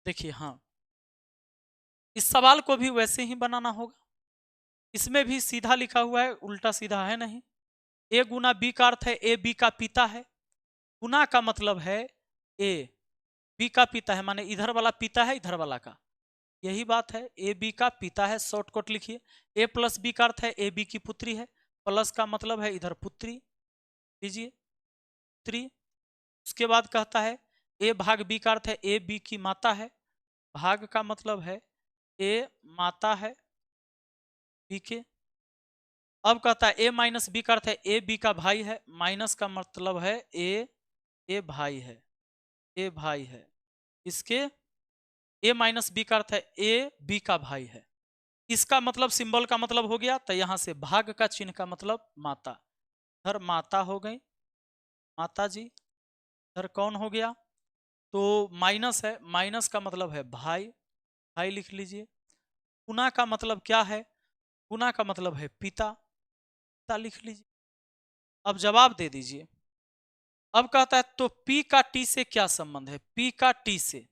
देखिए, हाँ इस सवाल को भी वैसे ही बनाना होगा, इसमें भी सीधा लिखा हुआ है, उल्टा सीधा है नहीं। ए गुना बी का अर्थ है ए बी का पिता है, गुना का मतलब है ए बी का पिता है, माने इधर वाला पिता है इधर वाला का, यही बात है, ए बी का पिता है, शॉर्टकट लिखिए। ए प्लस बी का अर्थ है ए बी की पुत्री है, प्लस का मतलब है इधर पुत्री, लीजिए पुत्री, उसके बाद कहता है ए भाग बी का अर्थ है ए बी की माता है, भाग का मतलब है ए माता है बी के। अब कहता है ए माइनस बी का अर्थ है ए बी का भाई है, माइनस का मतलब है ए भाई है, ए भाई है इसके। ए माइनस बी का अर्थ है ए बी का भाई है। इसका मतलब सिंबल का मतलब हो गया, तो यहां से भाग का चिन्ह का मतलब माता, इधर माता हो गई, माता जी। इधर कौन हो गया, तो माइनस है, माइनस का मतलब है भाई, भाई लिख लीजिए। गुना का मतलब क्या है, गुना का मतलब है पिता, पिता लिख लीजिए। अब जवाब दे दीजिए। अब कहता है तो P का T से क्या संबंध है, P का T से।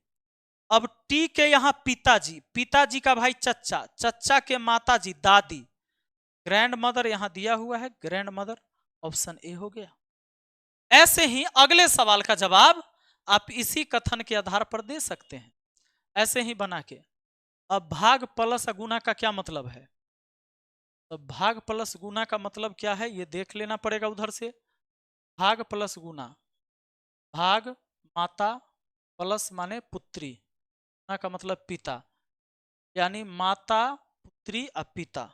अब T के यहाँ पिताजी, पिताजी का भाई चच्चा, चच्चा के माताजी दादी, ग्रैंड मदर यहां दिया हुआ है, ग्रैंड मदर, ऑप्शन ए हो गया। ऐसे ही अगले सवाल का जवाब आप इसी कथन के आधार पर दे सकते हैं, ऐसे ही बना के। अब भाग प्लस गुना का क्या मतलब है, तो भाग प्लस गुना का मतलब क्या है ये देख लेना पड़ेगा उधर से। भाग प्लस गुना, भाग माता प्लस माने पुत्री, गुना का मतलब पिता, यानी माता पुत्री और पिता,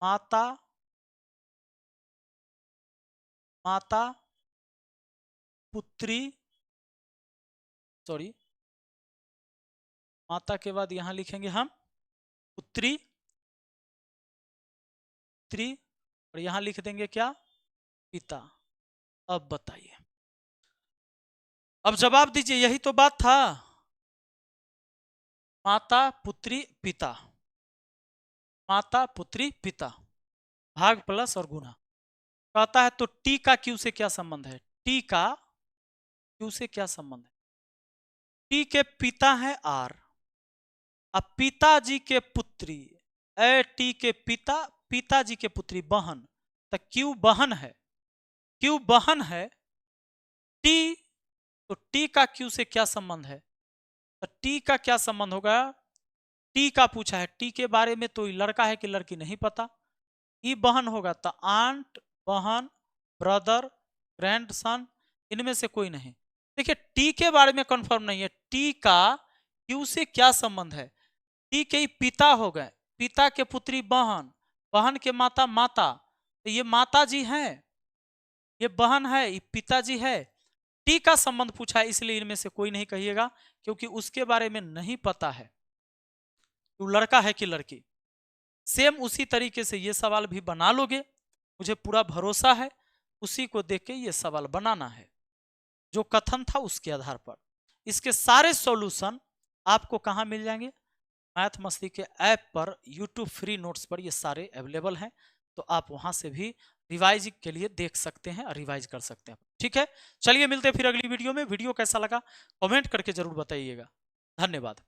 माता माता पुत्री, सॉरी माता के बाद यहां लिखेंगे हम पुत्री, पुत्री, और यहां लिख देंगे क्या, पिता। अब बताइए, अब जवाब दीजिए, यही तो बात था, माता पुत्री पिता, माता पुत्री पिता, भाग प्लस और गुना। कहता है तो टी का क्यू से क्या संबंध है, टी का क्यू से क्या संबंध है। टी के पिता है आर, अब पिताजी के पुत्री, ए टी के पिता, पिताजी के पुत्री बहन, तो क्यू बहन है, क्यू बहन है। टी, तो टी का क्यू से क्या संबंध है, तो टी का क्या संबंध होगा, टी का पूछा है, टी के बारे में तो लड़का है कि लड़की नहीं पता, ई बहन होगा तो आंट, बहन, ब्रदर, ग्रैंडसन, इनमें से कोई नहीं। देखिए टी के बारे में कंफर्म नहीं है, टी का क्यू से क्या संबंध है, टी के ही पिता हो गए, पिता के पुत्री बहन, बहन के माता माता, तो ये माता जी हैं, ये बहन है, ये पिताजी है। टी का संबंध पूछा है इसलिए इनमें से कोई नहीं कहिएगा, क्योंकि उसके बारे में नहीं पता है तो लड़का है कि लड़की। सेम उसी तरीके से ये सवाल भी बना लोगे, मुझे पूरा भरोसा है, उसी को देख के ये सवाल बनाना है जो कथन था उसके आधार पर। इसके सारे सॉल्यूशन आपको कहां मिल जाएंगे, मैथ मस्ती के ऐप पर, यूट्यूब फ्री नोट्स पर ये सारे अवेलेबल हैं, तो आप वहां से भी रिवाइज के लिए देख सकते हैं और रिवाइज कर सकते हैं। ठीक है, चलिए मिलते हैं फिर अगली वीडियो में। वीडियो कैसा लगा कमेंट करके जरूर बताइएगा। धन्यवाद।